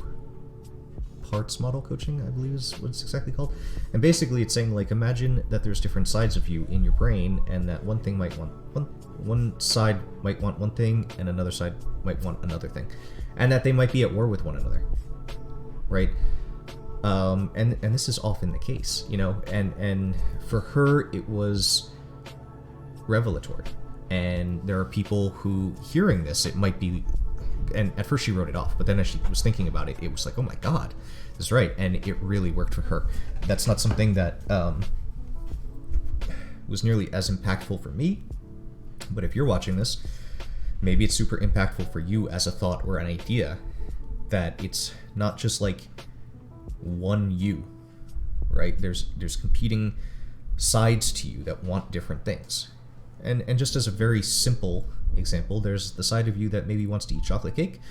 parts model coaching, I believe is what it's exactly called. And basically it's saying, like, imagine that there's different sides of you in your brain, and that one thing might want one side might want one thing and another side might want another thing, and that they might be at war with one another, right? And this is often the case, and for her it was revelatory. And there are people who, hearing this, it might be, and at first she wrote it off, but then as she was thinking about it, it was like, oh my god, that's right, and it really worked for her. That's not something that was nearly as impactful for me, but if you're watching this, maybe it's super impactful for you as a thought or an idea, that it's not just like one you, right? There's competing sides to you that want different things. And just as a very simple example, there's the side of you that maybe wants to eat chocolate cake,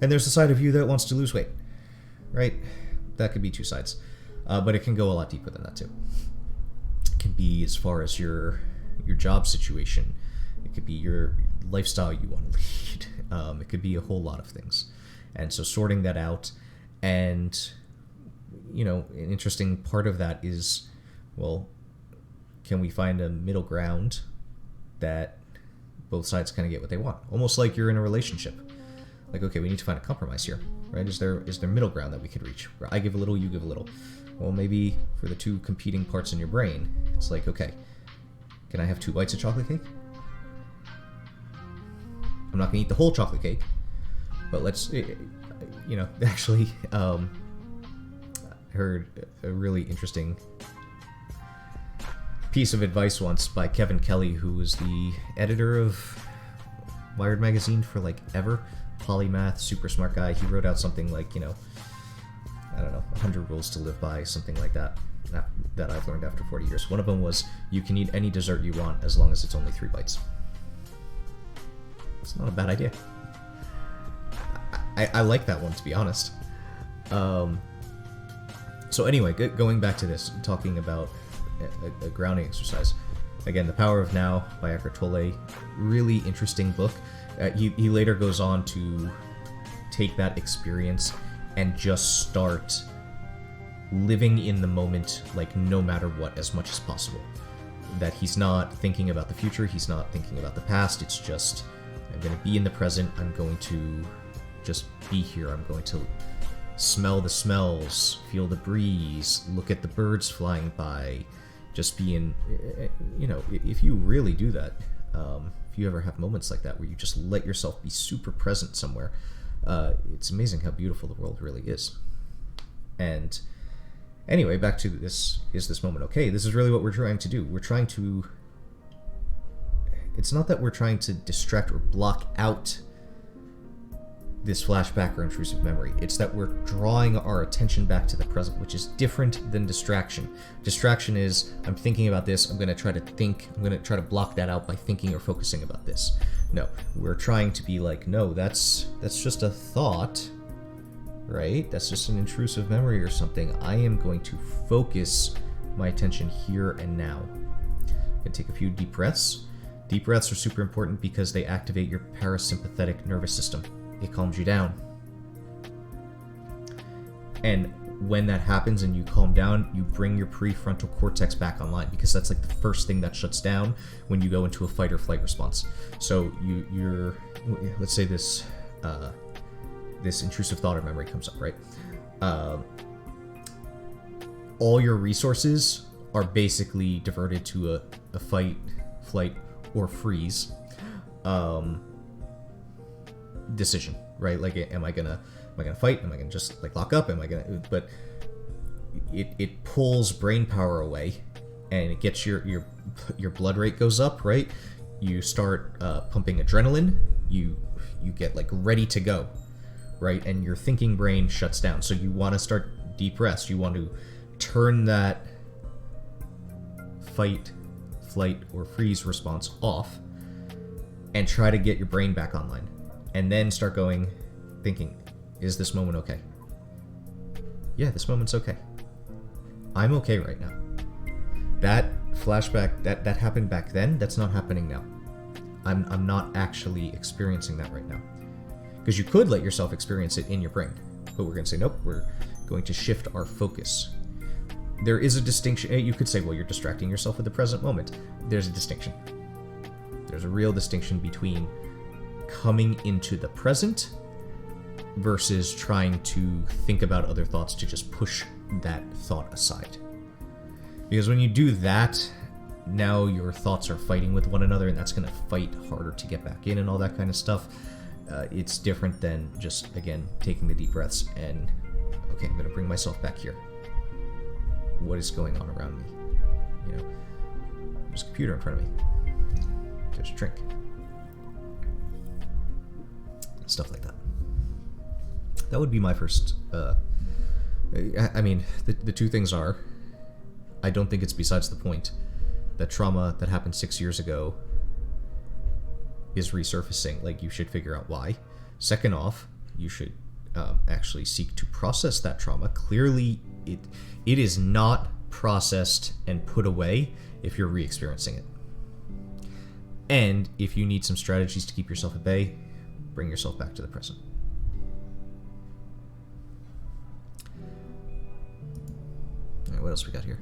and there's the side of you that wants to lose weight, right? That could be two sides, but it can go a lot deeper than that too. It can be as far as your job situation. It could be your lifestyle you want to lead. It could be a whole lot of things. And so sorting that out, and an interesting part of that is, well, can we find a middle ground that both sides kind of get what they want? Almost like you're in a relationship. Like, okay, we need to find a compromise here, right? Is there middle ground that we could reach? Where I give a little, you give a little. Well, maybe for the two competing parts in your brain, it's like, okay, can I have 2 bites of chocolate cake? I'm not gonna eat the whole chocolate cake, but let's, actually, I heard a really interesting piece of advice once by Kevin Kelly, who was the editor of Wired magazine for like ever, polymath, super smart guy. He wrote out something like, I don't know, 100 rules to live by, something like that, that I've learned after 40 years. One of them was, you can eat any dessert you want as long as it's only 3 bites. It's not a bad idea. I like that one, to be honest. So anyway, going back to this, talking about a grounding exercise. Again, The Power of Now by Eckhart Tolle, really interesting book. He later goes on to take that experience and just start living in the moment, like no matter what, as much as possible. That he's not thinking about the future, he's not thinking about the past, it's just, I'm going to be in the present, I'm going to just be here, I'm going to smell the smells, feel the breeze, look at the birds flying by, just be in, you know, if you really do that, if you ever have moments like that where you just let yourself be super present somewhere, it's amazing how beautiful the world really is. And anyway, back to this, is this moment okay? This is really what we're trying to do. We're trying to, it's not that we're trying to distract or block out this flashback or intrusive memory. It's that we're drawing our attention back to the present, which is different than distraction. Distraction is, I'm thinking about this, I'm going to try to think, I'm going to try to block that out by thinking or focusing about this. No, we're trying to be like, no, that's just a thought, right? That's just an intrusive memory or something. I am going to focus my attention here and now. I'm going to take a few deep breaths. Deep breaths are super important because they activate your parasympathetic nervous system. It calms you down. And when that happens and you calm down, you bring your prefrontal cortex back online, because that's like the first thing that shuts down when you go into a fight or flight response. So you're, let's say this intrusive thought or memory comes up, right? All your resources are basically diverted to a fight, flight, or freeze decision, right? Like, am I gonna fight? Am I gonna just like lock up? But it pulls brain power away, and it gets your blood rate goes up, right? You start pumping adrenaline. You get like ready to go, right? And your thinking brain shuts down. So you want to start deep rest. You want to turn that fight, flight, or freeze response off, and try to get your brain back online. And then start thinking, is this moment okay? Yeah, this moment's okay. I'm okay right now. That flashback, that happened back then, that's not happening now. I'm not actually experiencing that right now. Because you could let yourself experience it in your brain, but we're going to say, nope, we're going to shift our focus. There is a distinction. You could say, well, you're distracting yourself with the present moment. There's a distinction. There's a real distinction between coming into the present versus trying to think about other thoughts to just push that thought aside. Because when you do that, now your thoughts are fighting with one another, and that's going to fight harder to get back in and all that kind of stuff. It's different than just, again, taking the deep breaths and, okay, I'm going to bring myself back here. What is going on around me? You know, there's a computer in front of me. There's a drink. Stuff like that. That would be my first. I mean, the two things are, I don't think it's besides the point that trauma that happened 6 years ago is resurfacing. Like, you should figure out why. Second off, you should actually seek to process that trauma. Clearly, it is not processed and put away if you're re-experiencing it. And if you need some strategies to keep yourself at bay, bring yourself back to the present. All right, what else we got here?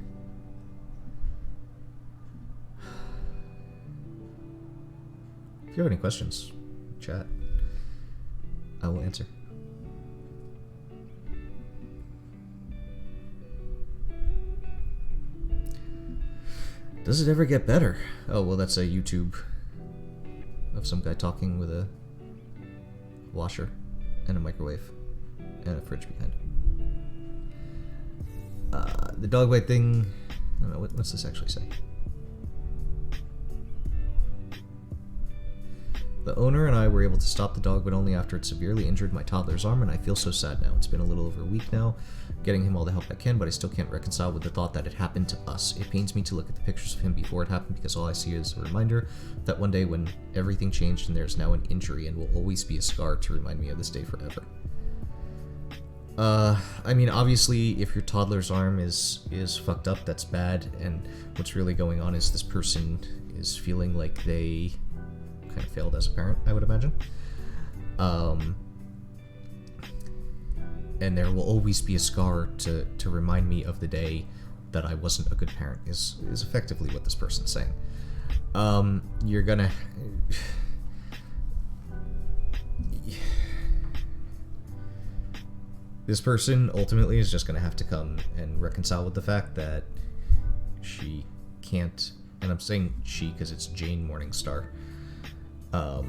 If you have any questions, chat. I will answer. Does it ever get better? Oh, well, that's a YouTube of some guy talking with a washer and a microwave and a fridge behind. The dog bite thing, I don't know, what's this actually say? The owner and I were able to stop the dog, but only after it severely injured my toddler's arm, and I feel so sad now. It's been a little over a week now, getting him all the help I can, but I still can't reconcile with the thought that it happened to us. It pains me to look at the pictures of him before it happened, because all I see is a reminder that one day when everything changed and there's now an injury and will always be a scar to remind me of this day forever. I mean, obviously, if your toddler's arm is fucked up, that's bad, and what's really going on is this person is feeling like they kind of failed as a parent, I would imagine. And there will always be a scar to remind me of the day that I wasn't a good parent, is effectively what this person's saying. You're gonna... This person ultimately is just gonna have to come and reconcile with the fact that she can't, and I'm saying she because it's Jane Morningstar, but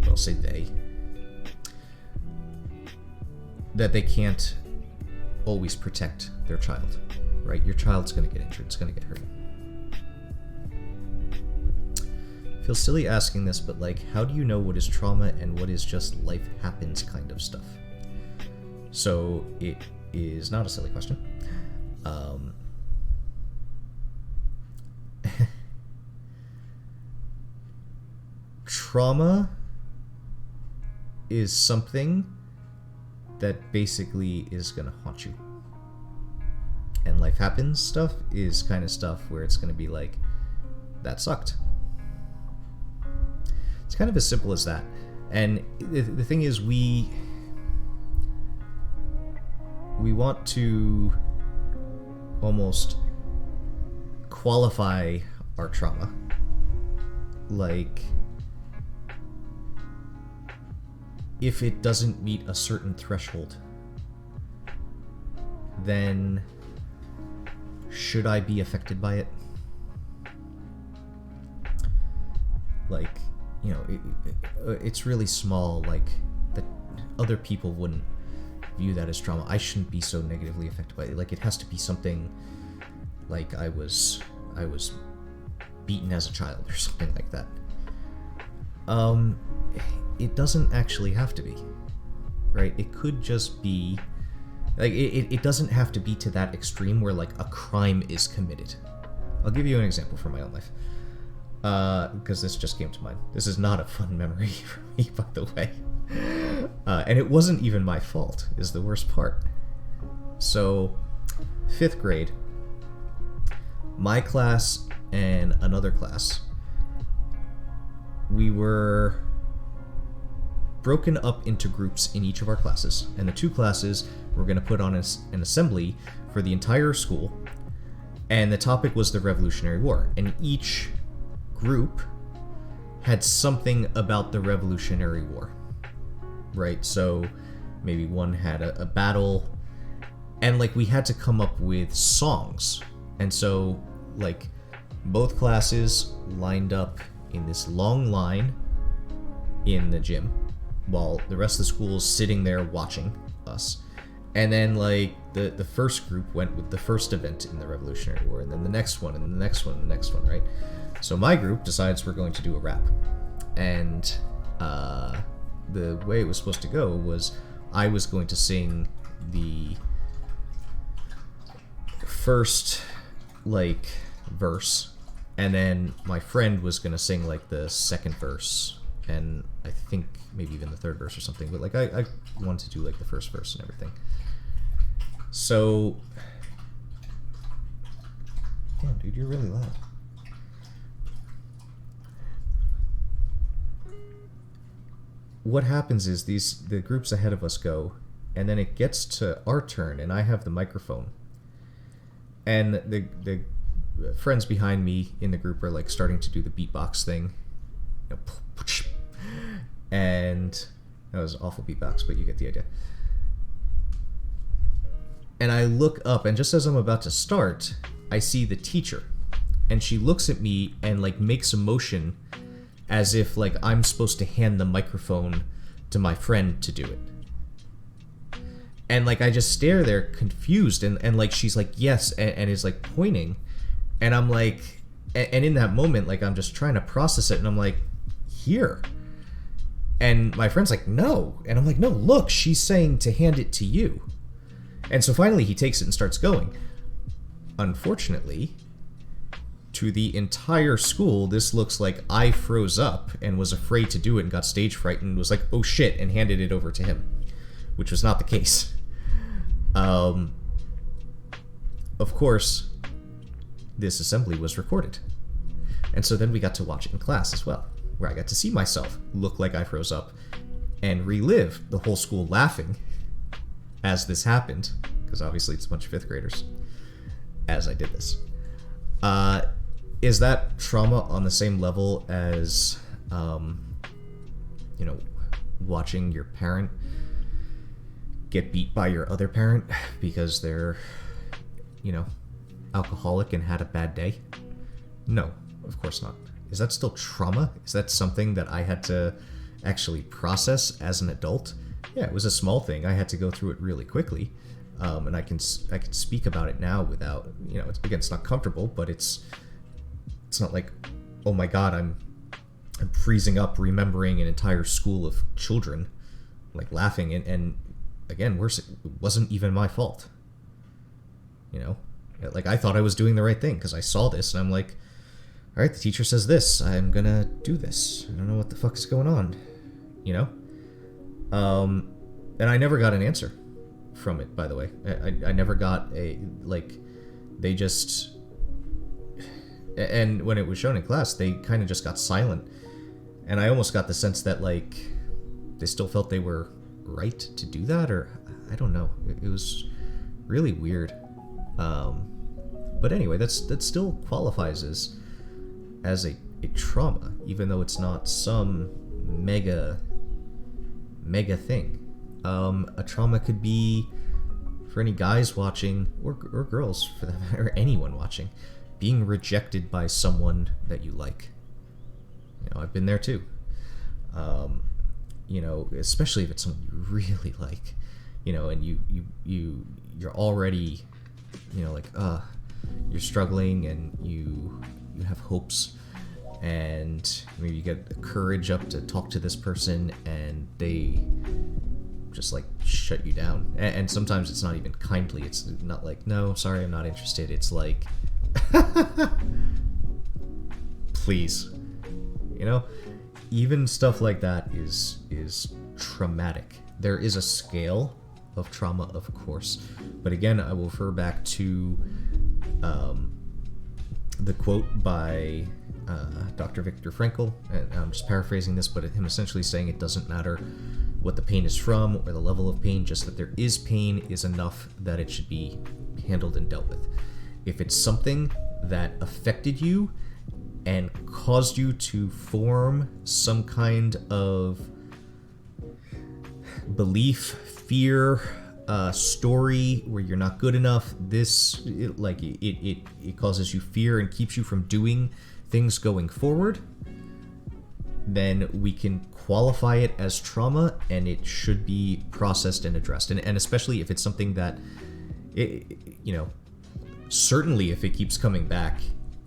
I'll say they, that they can't always protect their child, right? Your child's gonna get injured, it's gonna get hurt. Feels silly asking this, but like, how do you know what is trauma and what is just life happens kind of stuff? So it is not a silly question. Trauma is something that basically is gonna haunt you. And life happens stuff is kind of stuff where it's gonna be like, that sucked. It's kind of as simple as that. And the thing is, we want to almost qualify our trauma. Like, if it doesn't meet a certain threshold, then should I be affected by it? Like, you know, it's really small, like, that other people wouldn't view that as trauma. I shouldn't be so negatively affected by it. Like, it has to be something like I was beaten as a child or something like that. It doesn't actually have to be, right? It could just be like, it doesn't have to be to that extreme where like a crime is committed. I'll give you an example from my own life, because this just came to mind. This is not a fun memory for me, by the way. And it wasn't even my fault, is the worst part. So, 5th grade, my class and another class, we were broken up into groups in each of our classes, and the 2 classes were going to put on an assembly for the entire school, and the topic was the Revolutionary War, and each group had something about the Revolutionary War. Right, so maybe one had a battle, and like we had to come up with songs, and so like both classes lined up in this long line in the gym while the rest of the school is sitting there watching us, and then like the first group went with the first event in the Revolutionary War, and then the next one, and then the next one, and the next one, right? So my group decides we're going to do a rap, and the way it was supposed to go was I was going to sing the first, like, verse, and then my friend was going to sing, like, the second verse, and I think maybe even the third verse or something, but, like, I wanted to do, like, the first verse and everything. So... Damn, dude, you're really loud. What happens is the groups ahead of us go, and then it gets to our turn, and I have the microphone. And the friends behind me in the group are like starting to do the beatbox thing. You know, and that was awful beatbox, but you get the idea. And I look up, and just as I'm about to start, I see the teacher, and she looks at me and like makes a motion as if like I'm supposed to hand the microphone to my friend to do it. And like I just stare there confused, and like she's like yes, and is like pointing, and I'm like, and in that moment like I'm just trying to process it, and I'm like, here. And my friend's like, no. And I'm like, no, look, she's saying to hand it to you. And so finally he takes it and starts going. Unfortunately, to the entire school, this looks like I froze up and was afraid to do it and got stage fright and was like, oh shit, and handed it over to him, which was not the case. Of course, this assembly was recorded. And so then we got to watch it in class as well, where I got to see myself look like I froze up and relive the whole school laughing as this happened, because obviously it's a bunch of 5th graders, as I did this. Is that trauma on the same level as, watching your parent get beat by your other parent because they're, alcoholic and had a bad day? No, of course not. Is that still trauma? Is that something that I had to actually process as an adult? Yeah, it was a small thing. I had to go through it really quickly. And I can speak about it now without, it's not comfortable, but it's not like, oh my god, I'm freezing up remembering an entire school of children like laughing, and again, worse, it wasn't even my fault. Like I thought I was doing the right thing because I saw this and I'm like, all right, the teacher says this, I'm gonna do this. I don't know what the fuck is going on, and I never got an answer from it, by the way. I never got they just, and when it was shown in class, they kind of just got silent, and I almost got the sense that like they still felt they were right to do that, or I don't know. It was really weird. But anyway, that still qualifies as a trauma, even though it's not some mega thing. A trauma could be, for any guys watching, or girls for that matter, or anyone watching, being rejected by someone that you like. I've been there too. Especially if it's someone you really like, and you're already, you're struggling and you have hopes, and maybe you get the courage up to talk to this person and they just like shut you down. And sometimes it's not even kindly. It's not like, no, sorry, I'm not interested. It's like, please. Even stuff like that is traumatic. There is a scale of trauma, of course, but again, I will refer back to the quote by Dr. Viktor Frankl, and I'm just paraphrasing this, but him essentially saying it doesn't matter what the pain is from or the level of pain, just that there is pain is enough that it should be handled and dealt with. If it's something that affected you and caused you to form some kind of belief, fear, story where you're not good enough, it causes you fear and keeps you from doing things going forward, then we can qualify it as trauma, and it should be processed and addressed. And especially if it's something that, certainly if it keeps coming back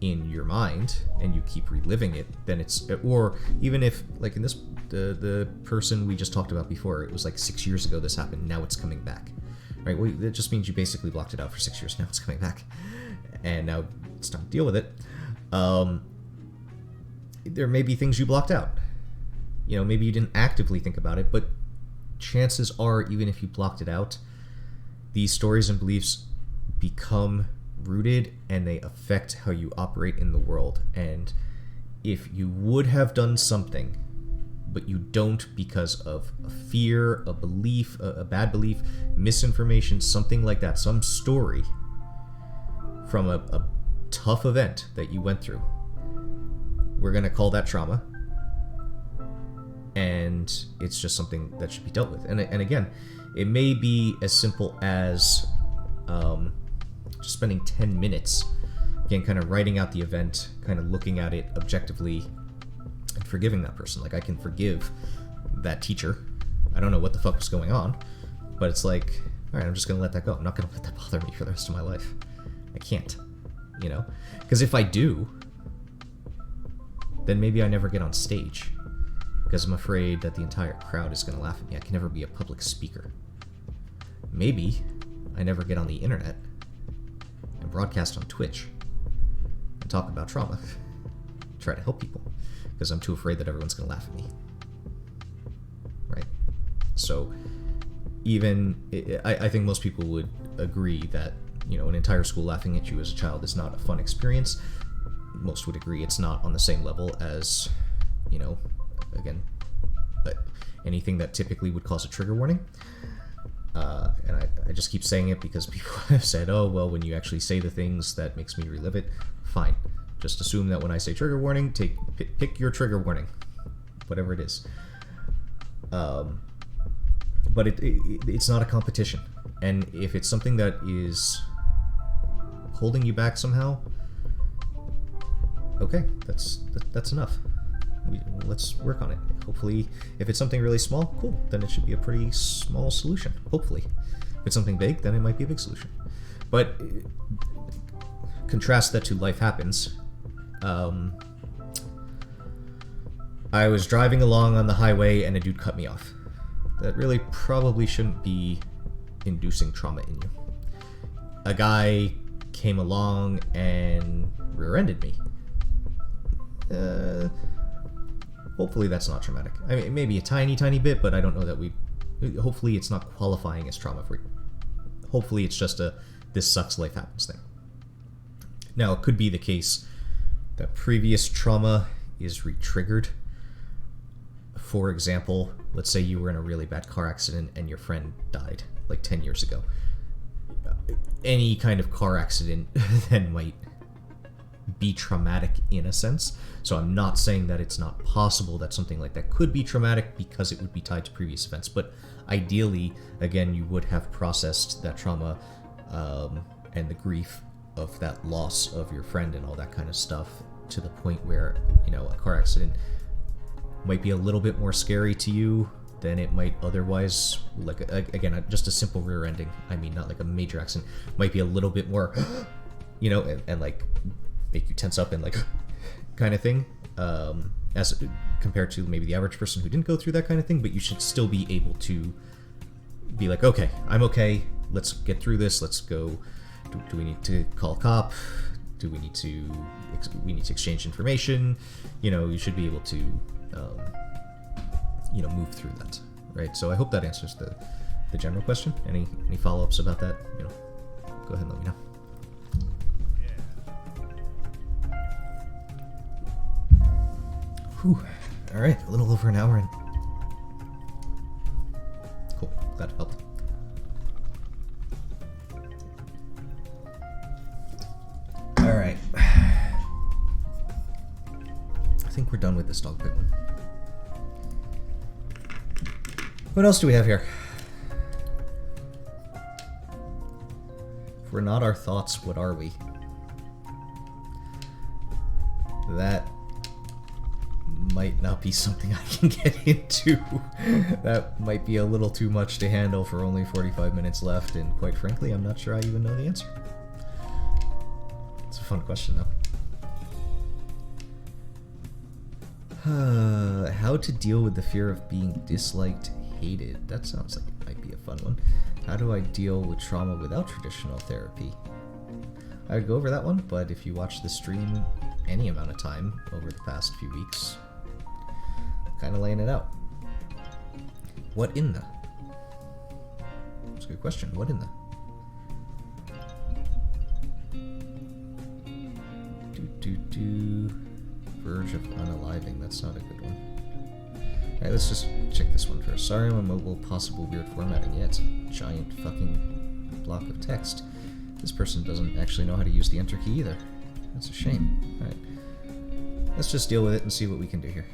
in your mind and you keep reliving it, then it's, or even if, like in this, the person we just talked about before, it was like 6 years ago this happened, now it's coming back, right? Well, that just means you basically blocked it out for 6 years, now it's coming back, and now it's time to deal with it. There may be things you blocked out. Maybe you didn't actively think about it, but chances are, even if you blocked it out, these stories and beliefs become rooted and they affect how you operate in the world. And if you would have done something, but you don't because of a fear, a belief, a bad belief, misinformation, something like that, some story from a tough event that you went through, we're going to call that trauma. And it's just something that should be dealt with. And again, it may be as simple as just spending 10 minutes, again, kind of writing out the event, kind of looking at it objectively, and forgiving that person. Like, I can forgive that teacher. I don't know what the fuck was going on, but it's like, all right, I'm just going to let that go. I'm not going to let that bother me for the rest of my life. I can't, Because if I do, then maybe I never get on stage. because I'm afraid that the entire crowd is going to laugh at me. I can never be a public speaker. Maybe I never get on the internet and broadcast on Twitch and talk about trauma. Try to help people, because I'm too afraid that everyone's going to laugh at me. Right? So I think most people would agree that, an entire school laughing at you as a child is not a fun experience. Most would agree it's not on the same level as, again, anything that typically would cause a trigger warning. And I just keep saying it because people have said, oh, well, when you actually say the things, that makes me relive it. Fine. Just assume that when I say trigger warning, pick your trigger warning, whatever it is. But it's not a competition. And if it's something that is holding you back somehow, okay, that's enough. Let's work on it. Hopefully, if it's something really small, cool, then it should be a pretty small solution, hopefully. If it's something big, then it might be a big solution. But contrast that to life happens. I was driving along on the highway and a dude cut me off. That really probably shouldn't be inducing trauma in you. A guy came along and rear-ended me. Hopefully that's not traumatic. I mean, maybe a tiny bit, but I don't know that hopefully it's not qualifying as trauma for you. Hopefully it's just a this sucks, life happens thing. Now, it could be the case that previous trauma is re-triggered. For example, let's say you were in a really bad car accident and your friend died like 10 years ago. Any kind of car accident then might be traumatic in a sense. So I'm not saying that it's not possible that something like that could be traumatic because it would be tied to previous events. But ideally, again, you would have processed that trauma and the grief of that loss of your friend and all that kind of stuff to the point where, a car accident might be a little bit more scary to you than it might otherwise. Like, again, just a simple rear ending. I mean, not like a major accident. Might be a little bit more, and like make you tense up and like kind of thing, as compared to maybe the average person who didn't go through that kind of thing. But you should still be able to be like, okay, I'm okay. Let's get through this. Let's go. Do we need to call a cop? Do we need to exchange information? You should be able to move through that, right? So I hope that answers the general question. Any follow-ups about that? Go ahead and let me know. Whew. All right, a little over an hour in. Cool, glad it helped. All right. I think we're done with this dog pit one. What else do we have here? If we're not our thoughts, what are we? That might not be something I can get into. That might be a little too much to handle for only 45 minutes left, and quite frankly, I'm not sure I even know the answer. It's a fun question, though. How to deal with the fear of being disliked, hated. That sounds like it might be a fun one. How do I deal with trauma without traditional therapy? I would go over that one, but if you watch the stream any amount of time over the past few weeks, kind of laying it out. What in the? That's a good question. What in the? Verge of unaliving. That's not a good one. Alright, let's just check this one first. Sorry, I'm a mobile, possible weird formatting. Yeah, it's a giant fucking block of text. This person doesn't actually know how to use the enter key either. That's a shame. Alright. Let's just deal with it and see what we can do here.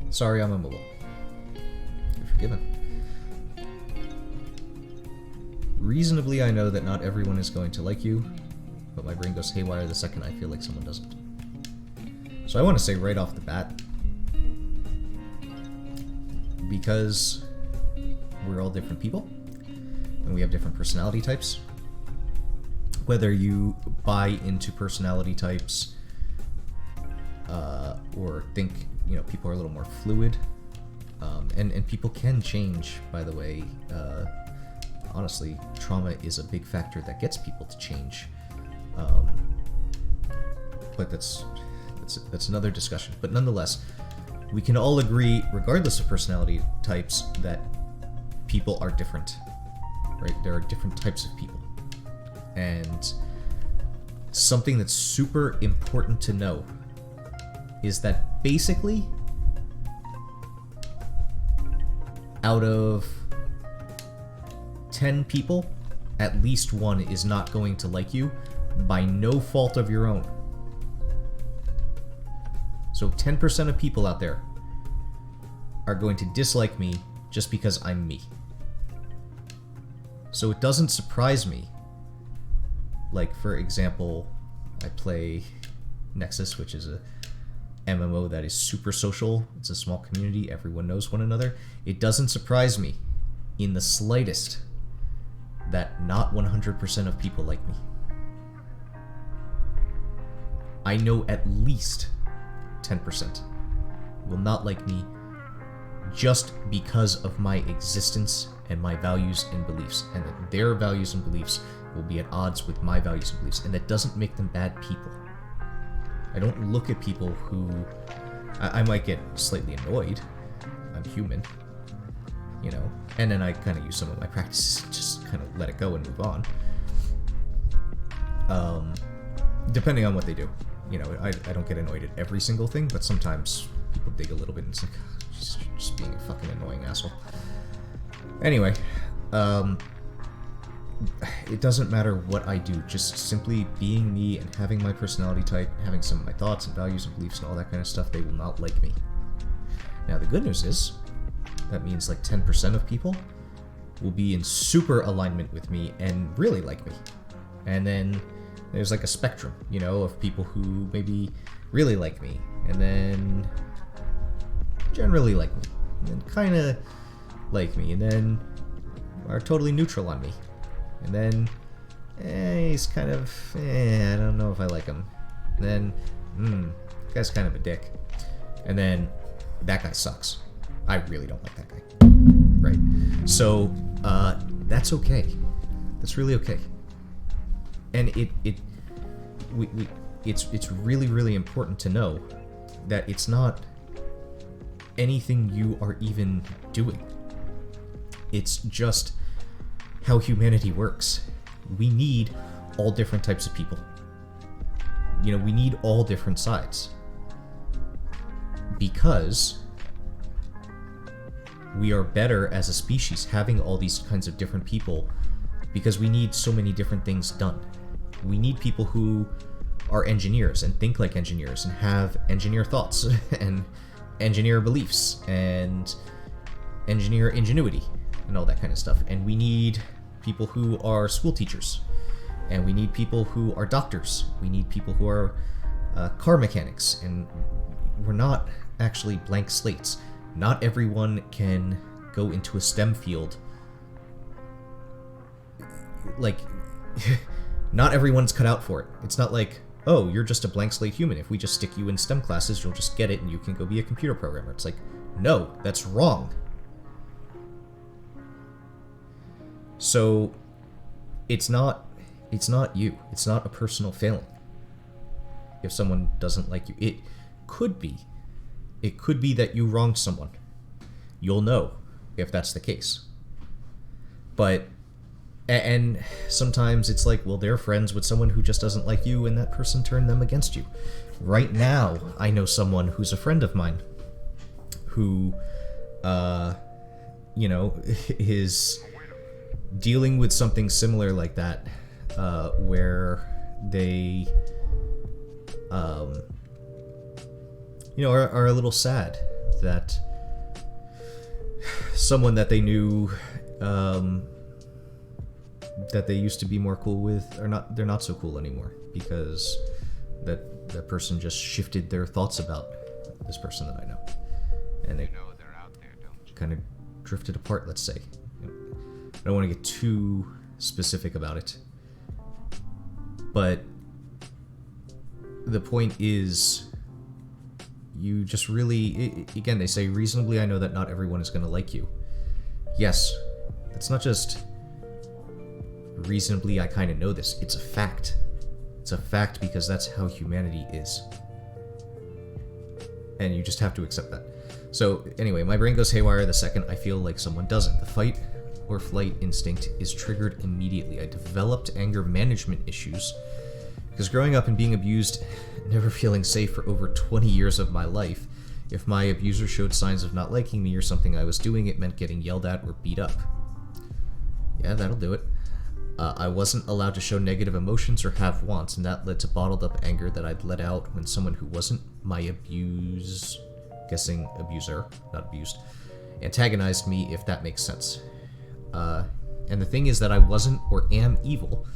Sorry, I'm a mobile. You're forgiven. Reasonably, I know that not everyone is going to like you, but my brain goes haywire the second I feel like someone doesn't. So I want to say right off the bat, because we're all different people, and we have different personality types, whether you buy into personality types or think, people are a little more fluid. And people can change, by the way. Honestly, trauma is a big factor that gets people to change. But that's another discussion. But nonetheless, we can all agree, regardless of personality types, that people are different, right? There are different types of people. And something that's super important to know is that basically, out of 10 people, at least one is not going to like you by no fault of your own. So 10% of people out there are going to dislike me just because I'm me. So it doesn't surprise me. Like, for example, I play Nexus, which is a MMO that is super social. It's a small community. Everyone knows one another. It doesn't surprise me in the slightest that not 100% of people like me. I know at least 10% will not like me just because of my existence and my values and beliefs, and that their values and beliefs will be at odds with my values and beliefs, and that doesn't make them bad people. I don't look at people who... I might get slightly annoyed. I'm human. And then I kind of use some of my practices, just kind of let it go and move on. Depending on what they do. I don't get annoyed at every single thing, but sometimes people dig a little bit and it's like, she's just being a fucking annoying asshole. Anyway, it doesn't matter what I do, just simply being me and having my personality type, having some of my thoughts and values and beliefs and all that kind of stuff, they will not like me. Now, the good news is, that means like 10% of people will be in super alignment with me and really like me. And then there's like a spectrum, of people who maybe really like me, and then generally like me, and then kind of like me, and then are totally neutral on me. And then, he's kind of, I don't know if I like him. And then, that guy's kind of a dick. And then, that guy sucks. I really don't like that guy. Right? So, that's okay. That's really okay. And it's really, really important to know that it's not anything you are even doing. It's just how humanity works. We need all different types of people. We need all different sides. Because we are better as a species having all these kinds of different people, because we need so many different things done. We need people who are engineers and think like engineers and have engineer thoughts and engineer beliefs and engineer ingenuity and all that kind of stuff. And we need people who are school teachers, and we need people who are doctors. We need people who are car mechanics, and we're not actually blank slates. Not everyone can go into a STEM field. Like, not everyone's cut out for it. It's not like, oh, you're just a blank slate human. If we just stick you in STEM classes, you'll just get it and you can go be a computer programmer. It's like, no, that's wrong. So, it's not you. It's not a personal failing. If someone doesn't like you, it could be that you wronged someone. You'll know if that's the case. But, and sometimes it's like, well, they're friends with someone who just doesn't like you, and that person turned them against you. Right now, I know someone who's a friend of mine who, is dealing with something similar like that, where they, are a little sad that someone that they knew, that they used to be more cool with, they're not so cool anymore, because that person just shifted their thoughts about this person that I know, and they kind of drifted apart, let's say. I don't want to get too specific about it, but the point is, you just really, again, they say, reasonably I know that not everyone is going to like you. Yes, it's not just reasonably I kind of know this, it's a fact. It's a fact because that's how humanity is. And you just have to accept that. So anyway, my brain goes haywire the second I feel like someone doesn't. The fight or flight instinct is triggered immediately. I developed anger management issues because growing up and being abused, never feeling safe for over 20 years of my life, if my abuser showed signs of not liking me or something I was doing, it meant getting yelled at or beat up. Yeah, that'll do it. I wasn't allowed to show negative emotions or have wants, and that led to bottled up anger that I'd let out when someone who wasn't my abuser, not abused, antagonized me, if that makes sense. And the thing is that I wasn't or am evil,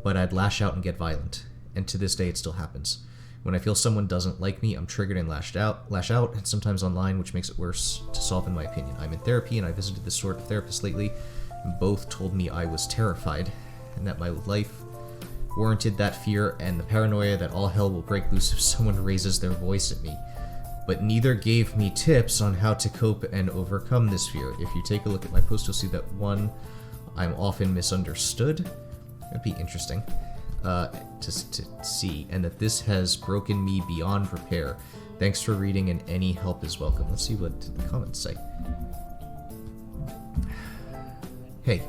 but I'd lash out and get violent. And to this day, it still happens. When I feel someone doesn't like me, I'm triggered and lash out, and sometimes online, which makes it worse to solve, in my opinion. I'm in therapy, and I visited this sort of therapist lately, and both told me I was terrified, and that my life warranted that fear and the paranoia that all hell will break loose if someone raises their voice at me. But neither gave me tips on how to cope and overcome this fear. If you take a look at my post, you'll see that one, I'm often misunderstood. That'd be interesting to see, and that this has broken me beyond repair. Thanks for reading, and any help is welcome. Let's see what the comments say. Hey,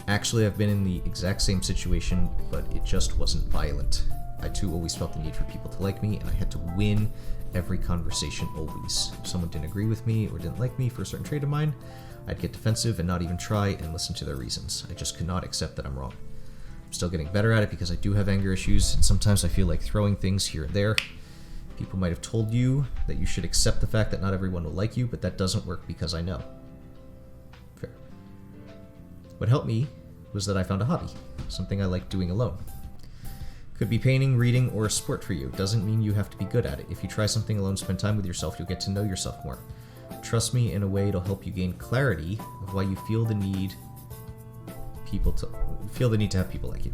actually I've been in the exact same situation, but it just wasn't violent. I too always felt the need for people to like me, and I had to win every conversation always. If someone didn't agree with me or didn't like me for a certain trait of mine, I'd get defensive and not even try and listen to their reasons. I just could not accept that I'm wrong. I'm still getting better at it because I do have anger issues, and sometimes I feel like throwing things here and there. People might have told you that you should accept the fact that not everyone will like you, but that doesn't work because I know. Fair. What helped me was that I found a hobby, something I like doing alone. Could be painting, reading, or a sport for you. Doesn't mean you have to be good at it. If you try something alone, spend time with yourself, you'll get to know yourself more. Trust me, in a way, it'll help you gain clarity of why you feel the need to have people like you.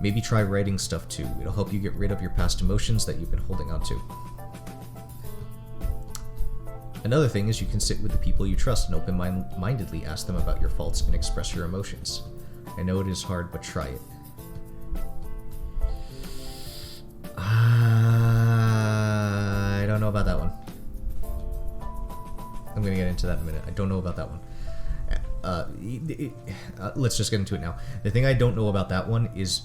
Maybe try writing stuff too. It'll help you get rid of your past emotions that you've been holding on to. Another thing is you can sit with the people you trust and open-mindedly ask them about your faults and express your emotions. I know it is hard, but try it. I don't know about that one. I'm going to get into that in a minute. I don't know about that one. Let's just get into it now. The thing I don't know about that one is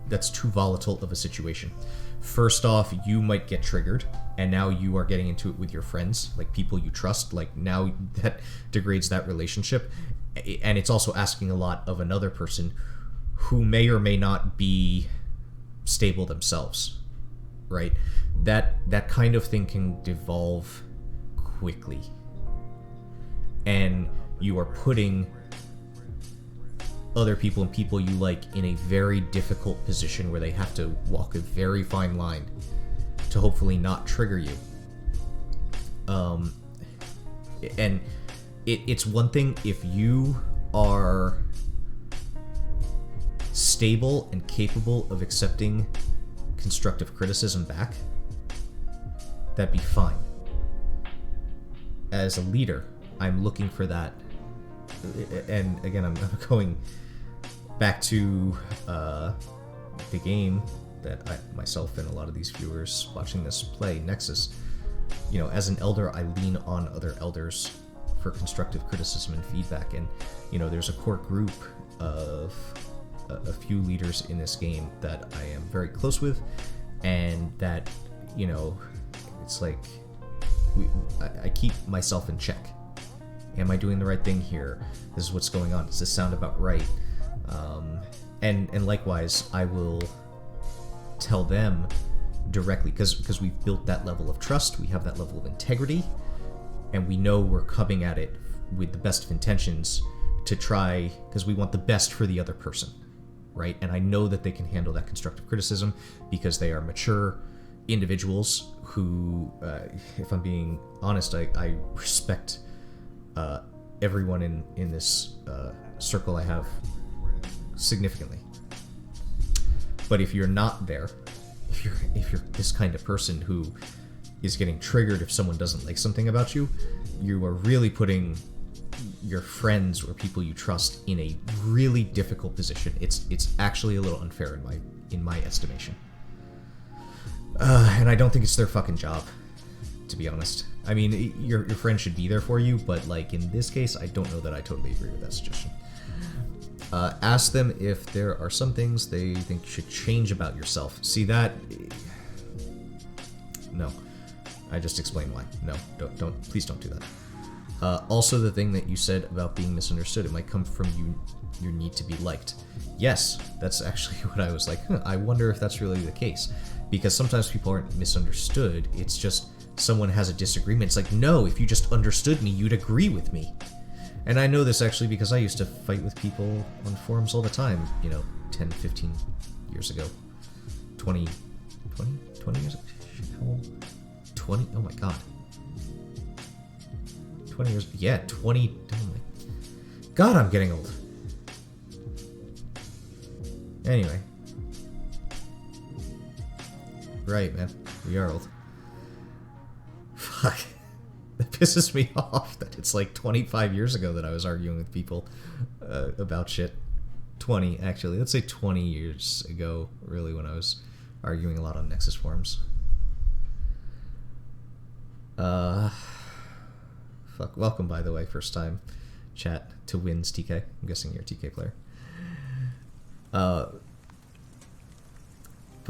that's too volatile of a situation. First off, you might get triggered, and now you are getting into it with your friends, like people you trust. Like now that degrades that relationship, and it's also asking a lot of another person who may or may not be stable themselves, right? That kind of thing can devolve quickly, and you are putting other people and people you like in a very difficult position where they have to walk a very fine line to hopefully not trigger you. And it's one thing if you are stable and capable of accepting constructive criticism back, that'd be fine. As a leader, I'm looking for that. And again, I'm going back to the game that myself and a lot of these viewers watching this play, Nexus. You know, as an elder, I lean on other elders for constructive criticism and feedback. And, you know, there's a core group of a few leaders in this game that I am very close with, and that, you know, it's like I keep myself in check. Am I doing the right thing here? This is what's going on. Does this sound about right? And likewise, I will tell them directly, because we've built that level of trust, we have that level of integrity, and we know we're coming at it with the best of intentions to try, because we want the best for the other person, right? And I know that they can handle that constructive criticism because they are mature individuals who, if I'm being honest, I respect everyone in this circle I have significantly. But if you're not there, if you're this kind of person who is getting triggered if someone doesn't like something about you, you are really putting your friends or people you trust in a really difficult position. It's actually a little unfair in my estimation. And I don't think it's their fucking job, to be honest. I mean, your friend should be there for you, but like in this case, I don't know that I totally agree with that suggestion. Ask them if there are some things they think should change about yourself. See that? No. I just explained why. No, don't, please don't do that. Also, the thing that you said about being misunderstood, it might come from your need to be liked. Yes, that's actually what I was like, I wonder if that's really the case. Because sometimes people aren't misunderstood, it's just someone has a disagreement. It's like, no, if you just understood me, you'd agree with me. And I know this actually because I used to fight with people on forums all the time, 10, 15 years ago. 20 years ago? How old? 20? Oh my god. 20 years? Yeah, 20. Oh my god, I'm getting old. Anyway. Right, man. We are old. Fuck. That pisses me off that it's like 25 years ago that I was arguing with people about shit. 20, actually. Let's say 20 years ago, really, when I was arguing a lot on Nexus forums. Fuck. Welcome, by the way, first time chat to Wins TK. I'm guessing you're a TK player. But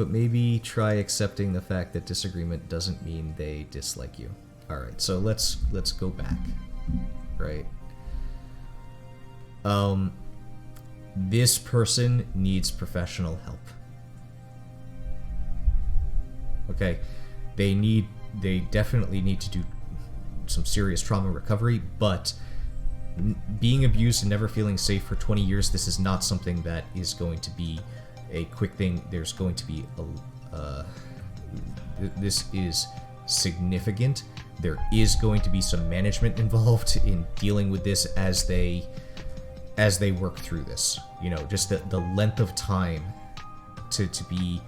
maybe try accepting the fact that disagreement doesn't mean they dislike you. Alright, so let's go back. Right. This person needs professional help. Okay. They definitely need to do some serious trauma recovery, but being abused and never feeling safe for 20 years, this is not something that is going to be a quick thing. There's going to be this is significant. There is going to be some management involved in dealing with this as they work through this. Just the length of time to be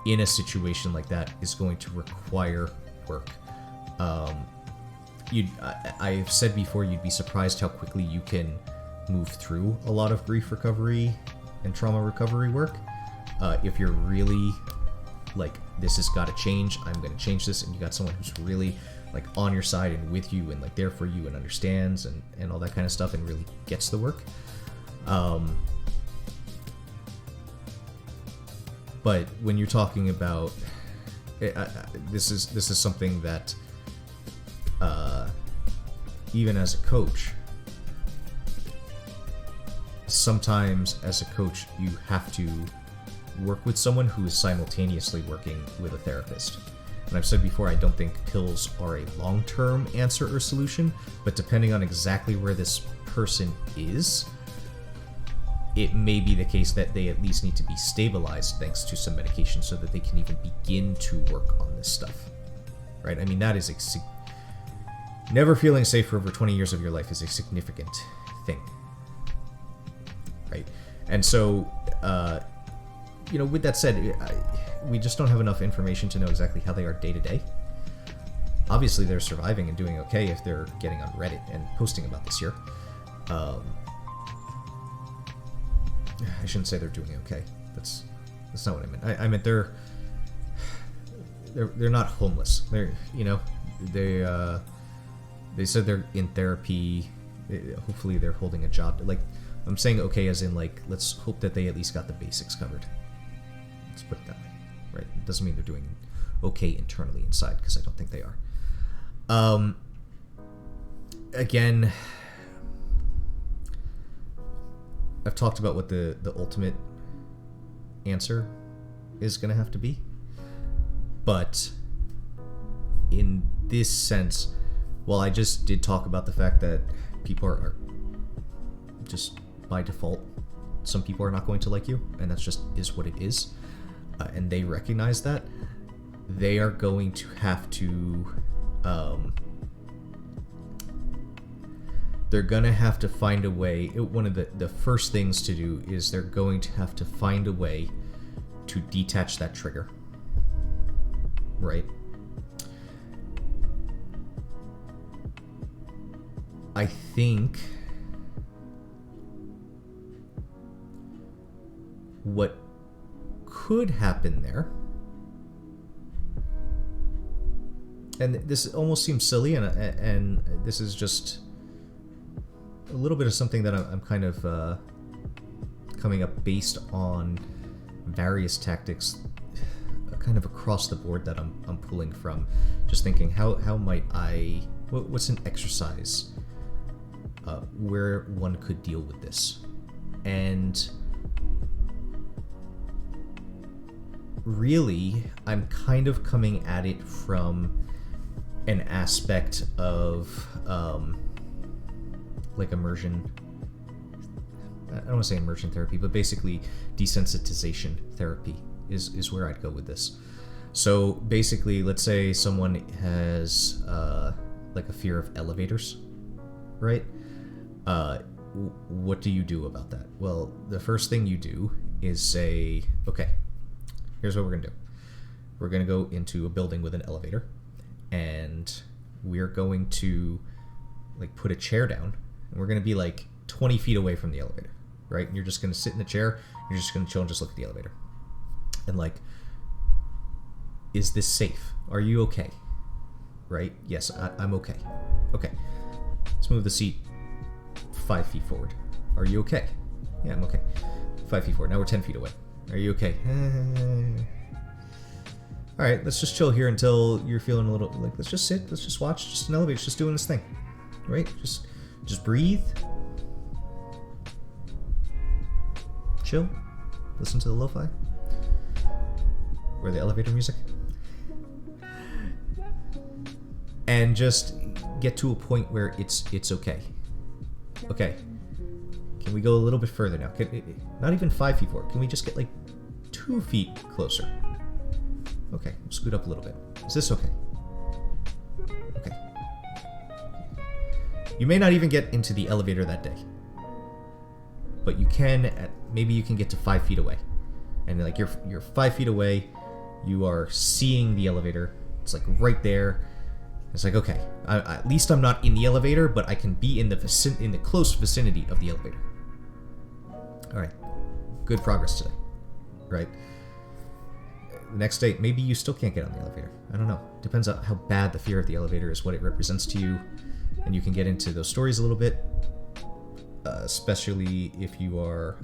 in a situation like that is going to require work. I've said before, you'd be surprised how quickly you can move through a lot of grief recovery and trauma recovery work. If you're really like, this has got to change, I'm going to change this, and you got someone who's really like on your side and with you and like there for you and understands and all that kind of stuff and really gets the work. But when you're talking about this is something that even as a coach, sometimes as a coach you have to work with someone who is simultaneously working with a therapist. And I've said before, I don't think pills are a long-term answer or solution, but depending on exactly where this person is, it may be the case that they at least need to be stabilized thanks to some medication so that they can even begin to work on this stuff. Right? I mean, that is never feeling safe for over 20 years of your life is a significant thing. Right? And so, with that said, we just don't have enough information to know exactly how they are day to day. Obviously, they're surviving and doing okay if they're getting on Reddit and posting about this here. I shouldn't say they're doing okay. That's not what I meant. I meant they're not homeless. They're they said they're in therapy. Hopefully, they're holding a job. Like, I'm saying okay as in like, let's hope that they at least got the basics covered. Let's put it that way. Right? It doesn't mean they're doing okay internally inside, because I don't think they are. Again, I've talked about what the ultimate answer is going to have to be. But in this sense, while I just did talk about the fact that people are just by default, some people are not going to like you, and that's just is what it is. And they recognize that, they are going to have to they're gonna have to find a way. One of the first things to do is they're going to have to find a way to detach that trigger, right? I think what could happen there, and this almost seems silly, and this is just a little bit of something that I'm kind of coming up based on various tactics kind of across the board that I'm pulling from, just thinking how might I, what's an exercise where one could deal with this. And really, I'm kind of coming at it from an aspect of like immersion. I don't want to say immersion therapy, but basically desensitization therapy is where I'd go with this. So basically, let's say someone has like a fear of elevators, right? What do you do about that? Well, the first thing you do is say, okay, here's what we're gonna do. We're gonna go into a building with an elevator, and we're going to like put a chair down, and we're gonna be like 20 feet away from the elevator, right? And you're just gonna sit in the chair, you're just gonna chill and just look at the elevator. And like, is this safe? Are you okay? Right? Yes, I'm okay. Okay. Let's move the seat 5 feet forward. Are you okay? Yeah, I'm okay. 5 feet forward. Now we're 10 feet away. Are you okay? All right, let's just chill here until you're feeling a little like, let's just sit, let's just watch, just an elevator, just doing this thing, right? Just breathe, chill, listen to the lo-fi or the elevator music, and just get to a point where it's okay. Okay, can we go a little bit further now? Not even 5 feet forward. Can we just get like 2 feet closer? Okay, scoot up a little bit. Is this okay? Okay. You may not even get into the elevator that day, but you can. Maybe you can get to 5 feet away, and like you're 5 feet away. You are seeing the elevator. It's like right there. It's like, okay, at least I'm not in the elevator, but I can be in the close vicinity of the elevator. All right, good progress today, right? The next day, maybe you still can't get on the elevator. I don't know. Depends on how bad the fear of the elevator is, what it represents to you, and you can get into those stories a little bit, especially if you are,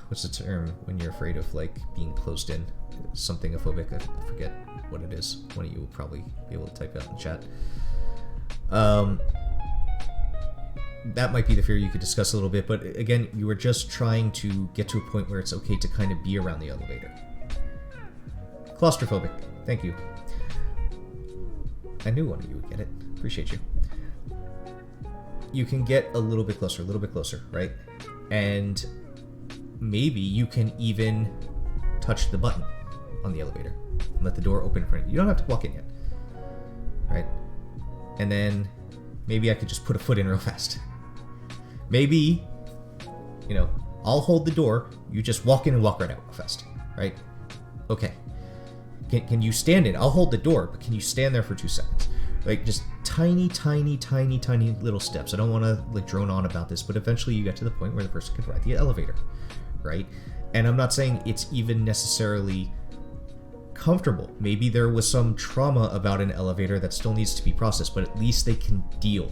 what's the term when you're afraid of like being closed in? Something aphobic. I forget what it is. One of you will probably be able to type it out in the chat. That might be the fear you could discuss a little bit, but again, you were just trying to get to a point where it's okay to kind of be around the elevator. Claustrophobic. Thank you. I knew one of you would get it. Appreciate you. You can get a little bit closer, right? And maybe you can even touch the button on the elevator and let the door open in front of you. You don't have to walk in yet, right? And then maybe I could just put a foot in real fast. Maybe, I'll hold the door, you just walk in and walk right out real fast, right? Okay. Can you stand in? I'll hold the door, but can you stand there for 2 seconds? Like, just tiny little steps. I don't want to, like, drone on about this, but eventually you get to the point where the person could ride the elevator, right? And I'm not saying it's even necessarily comfortable. Maybe there was some trauma about an elevator that still needs to be processed, but at least they can deal,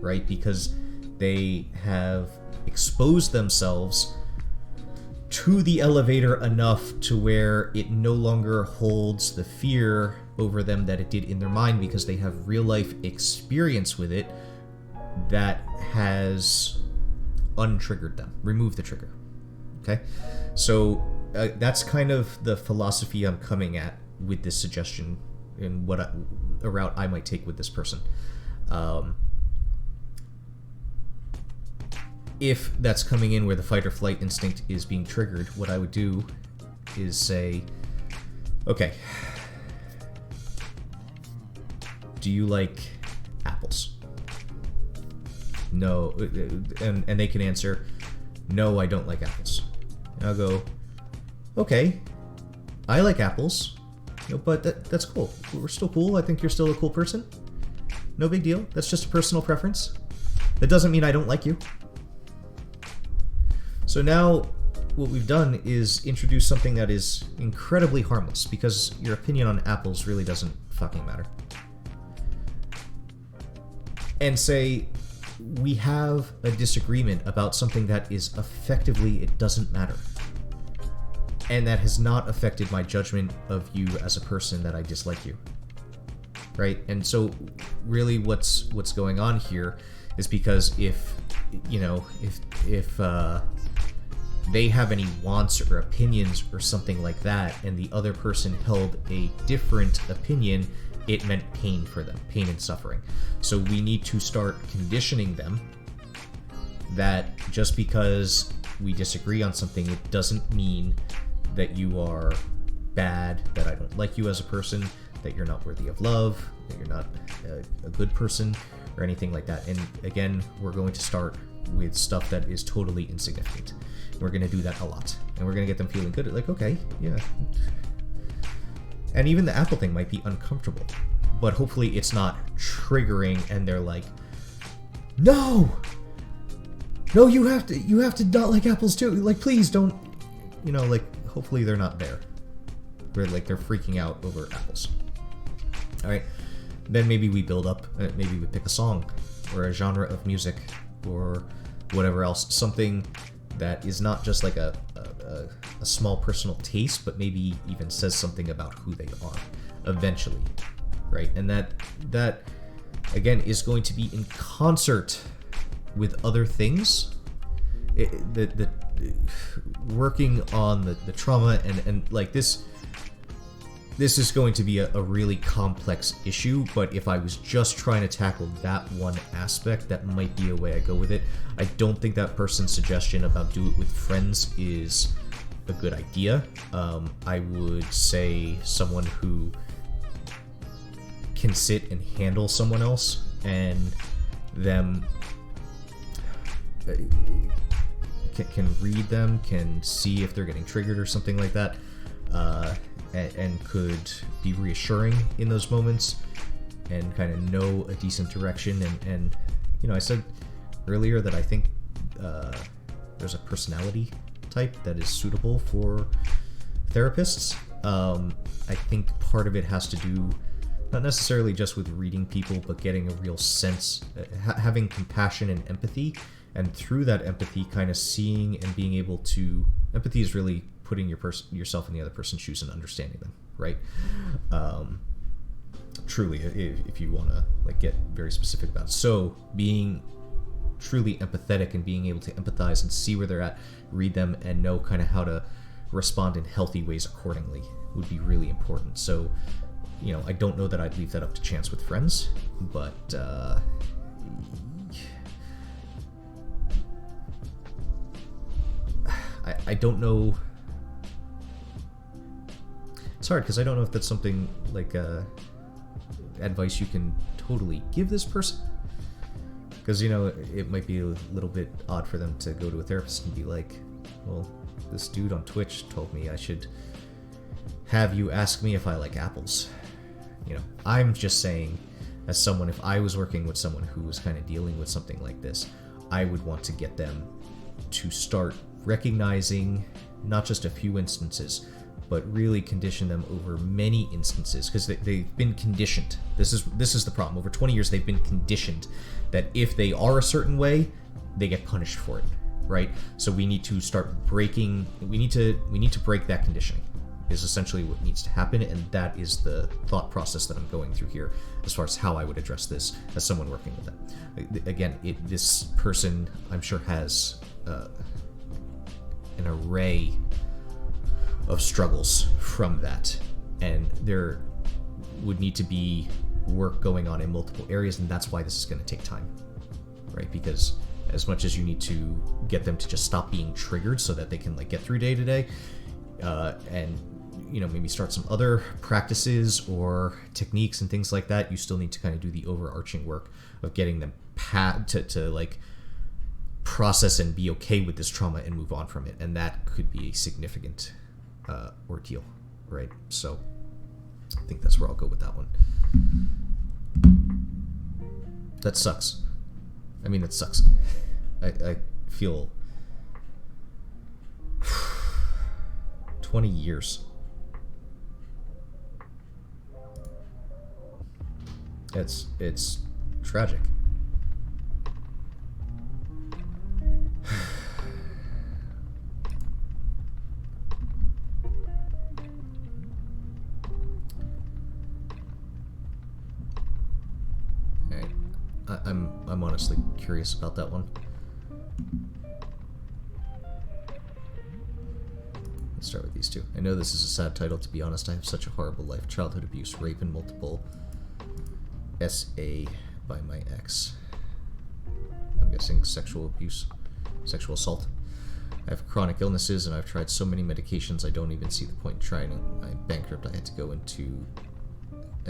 right? Because they have exposed themselves to the elevator enough to where it no longer holds the fear over them that it did in their mind, because they have real life experience with it that has untriggered them, removed the trigger. Okay, so that's kind of the philosophy I'm coming at with this suggestion and a route I might take with this person. If that's coming in where the fight or flight instinct is being triggered, what I would do is say, okay, do you like apples? No, and they can answer, no, I don't like apples. And I'll go, okay, I like apples, but that's cool. We're still cool. I think you're still a cool person. No big deal. That's just a personal preference. That doesn't mean I don't like you. So now what we've done is introduce something that is incredibly harmless, because your opinion on apples really doesn't fucking matter. And say, we have a disagreement about something that is effectively, it doesn't matter. And that has not affected my judgment of you as a person, that I dislike you. Right? And so really what's going on here is, because if they have any wants or opinions or something like that, and the other person held a different opinion, it meant pain for them, pain and suffering. So we need to start conditioning them that just because we disagree on something, it doesn't mean that you are bad, that I don't like you as a person, that you're not worthy of love, that you're not a good person, or anything like that. And again, we're going to start with stuff that is totally insignificant. We're going to do that a lot. And we're going to get them feeling good. Like, okay, yeah. And even the apple thing might be uncomfortable, but hopefully it's not triggering and they're like, no, you have to not like apples too. Like, please don't, like, hopefully they're not there. Where, like, they're freaking out over apples. All right. Then maybe we build up, maybe we pick a song or a genre of music or whatever else, something that is not just like a small personal taste, but maybe even says something about who they are eventually, right? And that again is going to be in concert with other things. The working on the trauma and like this is going to be a really complex issue, but if I was just trying to tackle that one aspect, that might be a way I go with it. I don't think that person's suggestion about do it with friends is a good idea. I would say someone who can sit and handle someone else and them can read them, can see if they're getting triggered or something like that, and could be reassuring in those moments and kind of know a decent direction. And I said earlier that I think there's a personality type that is suitable for therapists. I think part of it has to do not necessarily just with reading people, but getting a real sense, having compassion and empathy, and through that empathy kind of seeing and being able to, empathy is really putting yourself in the other person's shoes and understanding them, right? Truly, if you want to like get very specific about it. So being truly empathetic and being able to empathize and see where they're at, read them, and know kind of how to respond in healthy ways accordingly would be really important. So, I don't know that I'd leave that up to chance with friends, but I don't know. It's hard because I don't know if that's something like advice you can totally give this person. Because, it might be a little bit odd for them to go to a therapist and be like, well, this dude on Twitch told me I should have you ask me if I like apples. I'm just saying, as someone, if I was working with someone who was kind of dealing with something like this, I would want to get them to start recognizing not just a few instances, but really condition them over many instances, because they've been conditioned. This is the problem. Over 20 years, they've been conditioned that if they are a certain way, they get punished for it, right? So we need to start breaking. We need to break that conditioning. Is essentially what needs to happen, and that is the thought process that I'm going through here as far as how I would address this as someone working with that. Again, this person, I'm sure, has an array of struggles from that, and there would need to be work going on in multiple areas, and that's why this is going to take time, right? Because as much as you need to get them to just stop being triggered so that they can like get through day to day, and maybe start some other practices or techniques and things like that, you still need to kind of do the overarching work of getting them to like process and be okay with this trauma and move on from it, and that could be a significant ordeal, right? So I think that's where I'll go with that one. That sucks. I mean, it sucks. I feel 20 years. It's tragic. Alright. I'm honestly curious about that one. Let's start with these two. I know this is a sad title, to be honest. I have such a horrible life. Childhood abuse, rape, and multiple SA by my ex. I'm guessing sexual abuse, sexual assault. I have chronic illnesses and I've tried so many medications I don't even see the point in trying them. I'm bankrupt. I had to go into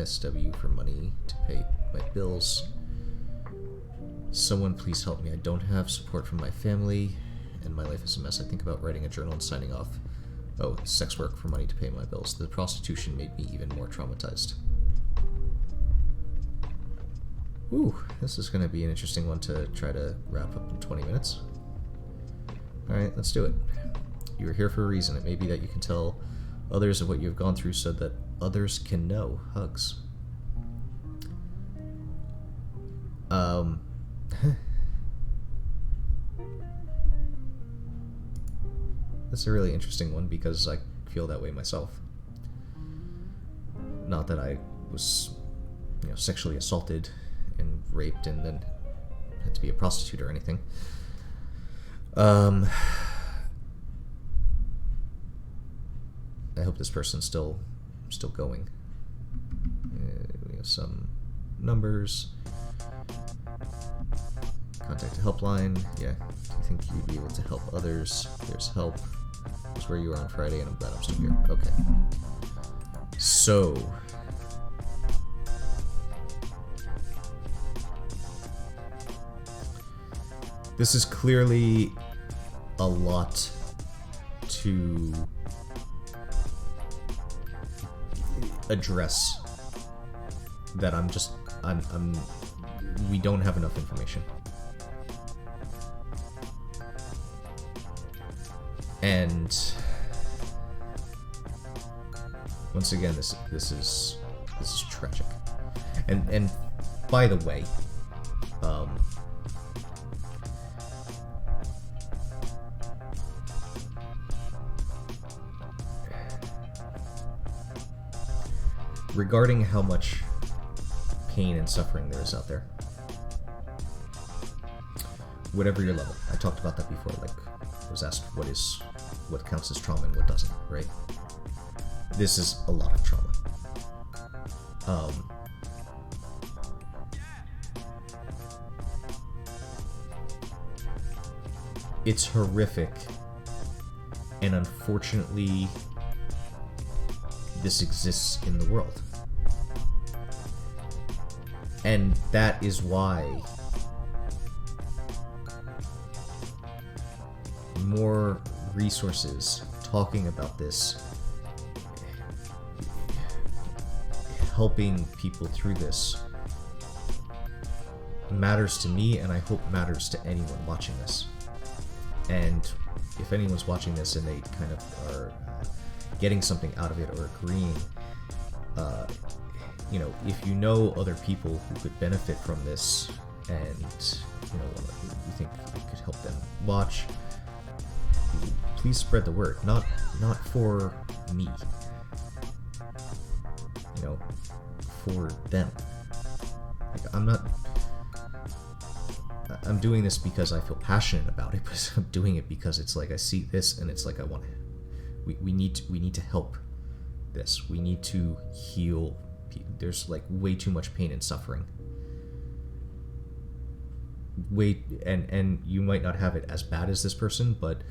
SW for money to pay my bills. Someone please help me. I don't have support from my family and my life is a mess. I think about writing a journal and signing off. Oh, sex work for money to pay my bills. The prostitution made me even more traumatized. Ooh, this is going to be an interesting one to try to wrap up in 20 minutes. Alright, let's do it. You are here for a reason. It may be that you can tell others of what you have gone through so that others can know. Hugs. That's a really interesting one because I feel that way myself. Not that I was, sexually assaulted and raped and then had to be a prostitute or anything. I hope this person's still going. We have some numbers. Contact a helpline. Yeah. Do you think you'd be able to help others? There's help. That's where you were on Friday, and I'm glad I'm still here. Okay. So. This is clearly a lot to address that we don't have enough information. And once again, this is tragic. And by the way, regarding how much pain and suffering there is out there, whatever your level, I talked about that before, like I was asked what counts as trauma and what doesn't, right? This is a lot of trauma. It's horrific, and unfortunately this exists in the world. And that is why more resources talking about this, helping people through this, matters to me, and I hope matters to anyone watching this. And if anyone's watching this and they kind of are getting something out of it or agreeing, if you know other people who could benefit from this and you think it could help them watch, please spread the word. Not for me, for them. Like, I'm doing this because I feel passionate about it, but I'm doing it because it's like I see this and it's like I want to. We need to help this. We need to heal. There's like way too much pain and suffering. And you might not have it as bad as this person, but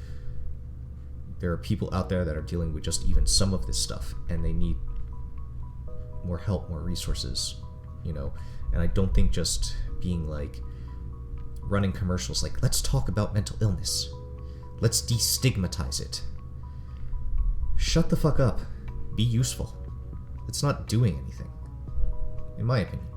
there are people out there that are dealing with just even some of this stuff, and they need more help, more resources, And I don't think just being like running commercials like, let's talk about mental illness. Let's destigmatize it. Shut the fuck up. Be useful. It's not doing anything, in my opinion.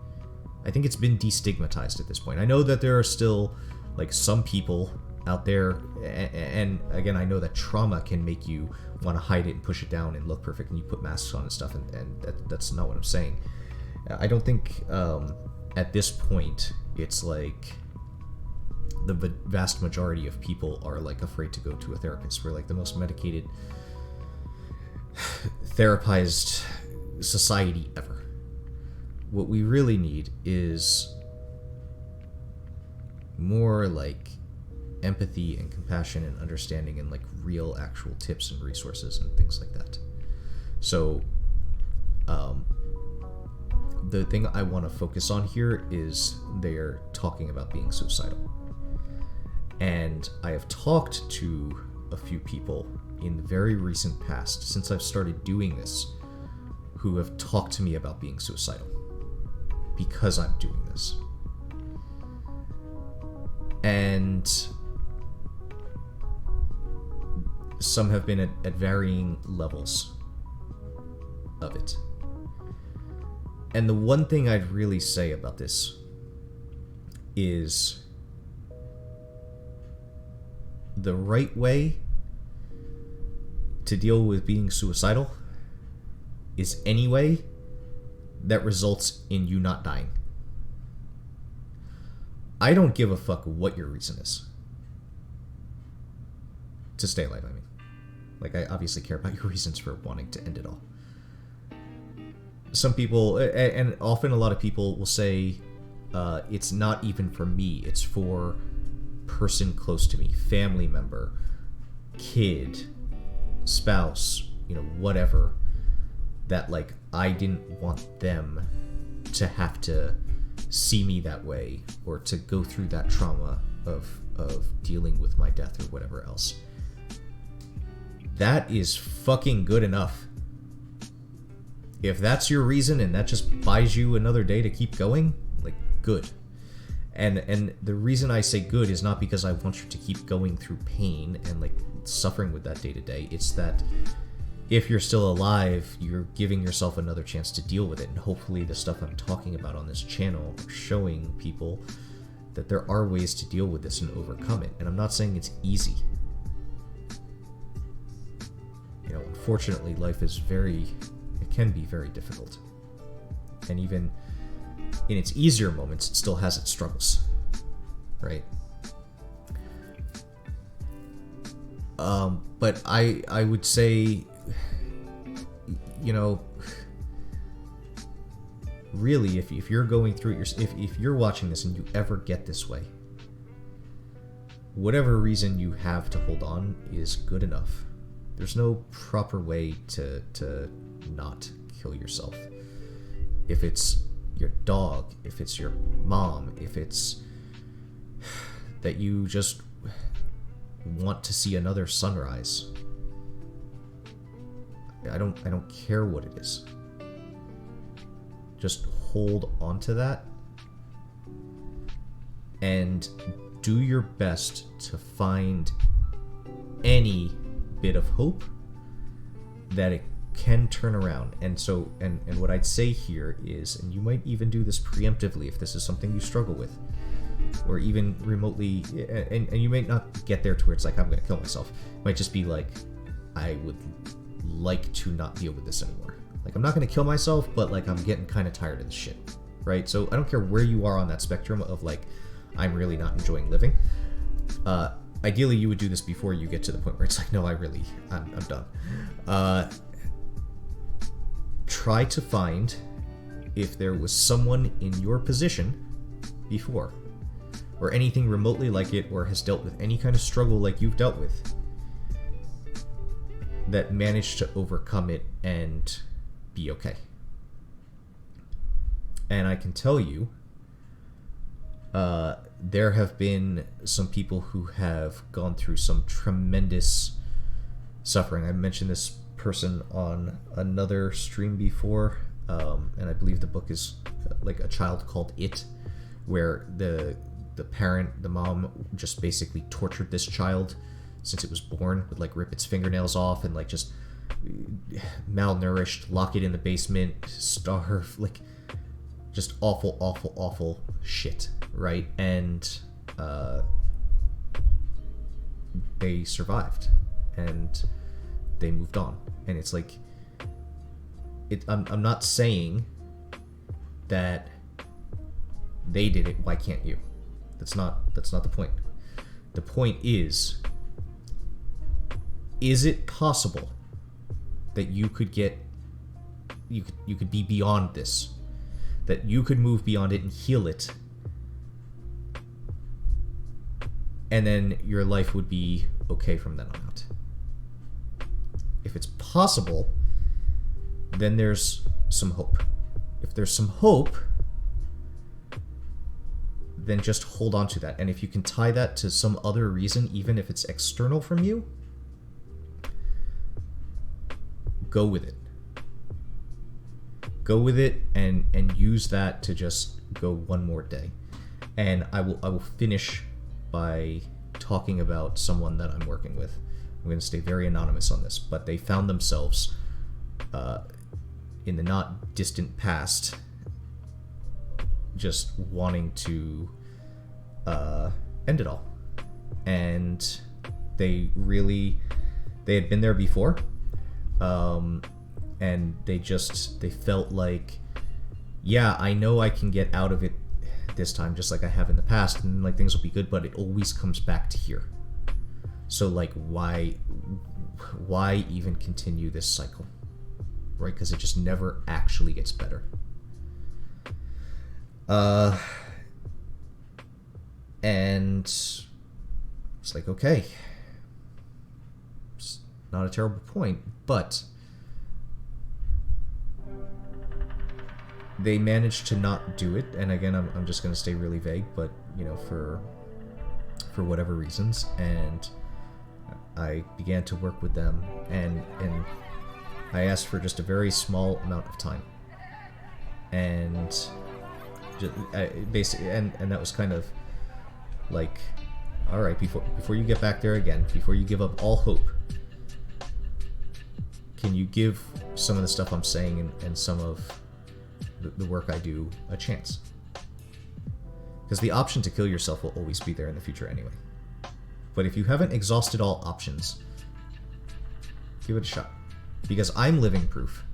I think it's been destigmatized at this point. I know that there are still, like, some people out there, and again, I know that trauma can make you want to hide it and push it down and look perfect, and you put masks on and stuff, and that's not what I'm saying. I don't think, at this point, it's like the vast majority of people are, like, afraid to go to a therapist. We're, like, the most medicated, therapized society ever. What we really need is more, like, empathy and compassion and understanding and, like, real actual tips and resources and things like that. So the thing I want to focus on here is they're talking about being suicidal, and I have talked to a few people in the very recent past, since I've started doing this, who have talked to me about being suicidal because I'm doing this. And some have been at varying levels of it. And the one thing I'd really say about this is the right way to deal with being suicidal is any way that results in you not dying. I don't give a fuck what your reason is to stay alive, I mean. Like, I obviously care about your reasons for wanting to end it all. Some people, and often a lot of people will say, it's not even for me, it's for person close to me, family member, kid, spouse, whatever, that, like, I didn't want them to have to see me that way or to go through that trauma of dealing with my death or whatever else. That is fucking good enough. If that's your reason and that just buys you another day to keep going, like, good. And the reason I say good is not because I want you to keep going through pain and, like, suffering with that day to day. It's that if you're still alive, you're giving yourself another chance to deal with it. And hopefully the stuff I'm talking about on this channel are showing people that there are ways to deal with this and overcome it. And I'm not saying it's easy. Unfortunately, life is it can be very difficult. And even in its easier moments, it still has its struggles, right? But I would say, really, if you're going through it, if you're watching this and you ever get this way, whatever reason you have to hold on is good enough. There's no proper way to not kill yourself. If it's your dog, if it's your mom, if it's that you just want to see another sunrise, I don't care what it is. Just hold on to that and do your best to find any bit of hope that it can turn around. And so, and what I'd say here is, and you might even do this preemptively if this is something you struggle with, or even remotely, and you might not get there to where it's like, I'm gonna kill myself. It might just be like, I would like to not deal with this anymore. Like, I'm not gonna kill myself, but, like, I'm getting kind of tired of this shit, right? So I don't care where you are on that spectrum of, like, I'm really not enjoying living. Ideally, you would do this before you get to the point where it's like, no, I'm done. Try to find if there was someone in your position before, or anything remotely like it, or has dealt with any kind of struggle like you've dealt with, that managed to overcome it and be okay. And I can tell you, there have been some people who have gone through some tremendous suffering. I mentioned this person on another stream before, and I believe the book is like A Child Called It, where the the mom just basically tortured this child since it was born, would like rip its fingernails off and like just malnourished, lock it in the basement, starve, like just awful, awful, awful shit, right? And they survived and they moved on. And it's like, I'm not saying that they did it, why can't you? That's not the point. The point is it possible that you could be beyond this, that you could move beyond it and heal it, and then your life would be okay from then on out? If it's possible, then there's some hope. If there's some hope, then just hold on to that. And if you can tie that to some other reason, even if it's external from you, go with it. Go with it and use that to just go one more day. And I will finish by talking about someone that I'm working with. I'm going to stay very anonymous on this, but they found themselves in the not distant past just wanting to end it all. And they had been there before, and they felt like, yeah, I know I can get out of it this time just like I have in the past, and like things will be good, but it always comes back to here. So like why even continue this cycle, right? Because it just never actually gets better. And it's like, okay, it's not a terrible point, but they managed to not do it. And again, I'm just going to stay really vague, but you know, for whatever reasons. And I began to work with them, and I asked for just a very small amount of time, and basically, and that was kind of like, all right, before you get back there again, before you give up all hope, can you give some of the stuff I'm saying and some of the work I do a chance? Because the option to kill yourself will always be there in the future anyway. But if you haven't exhausted all options, give it a shot. Because I'm living proof.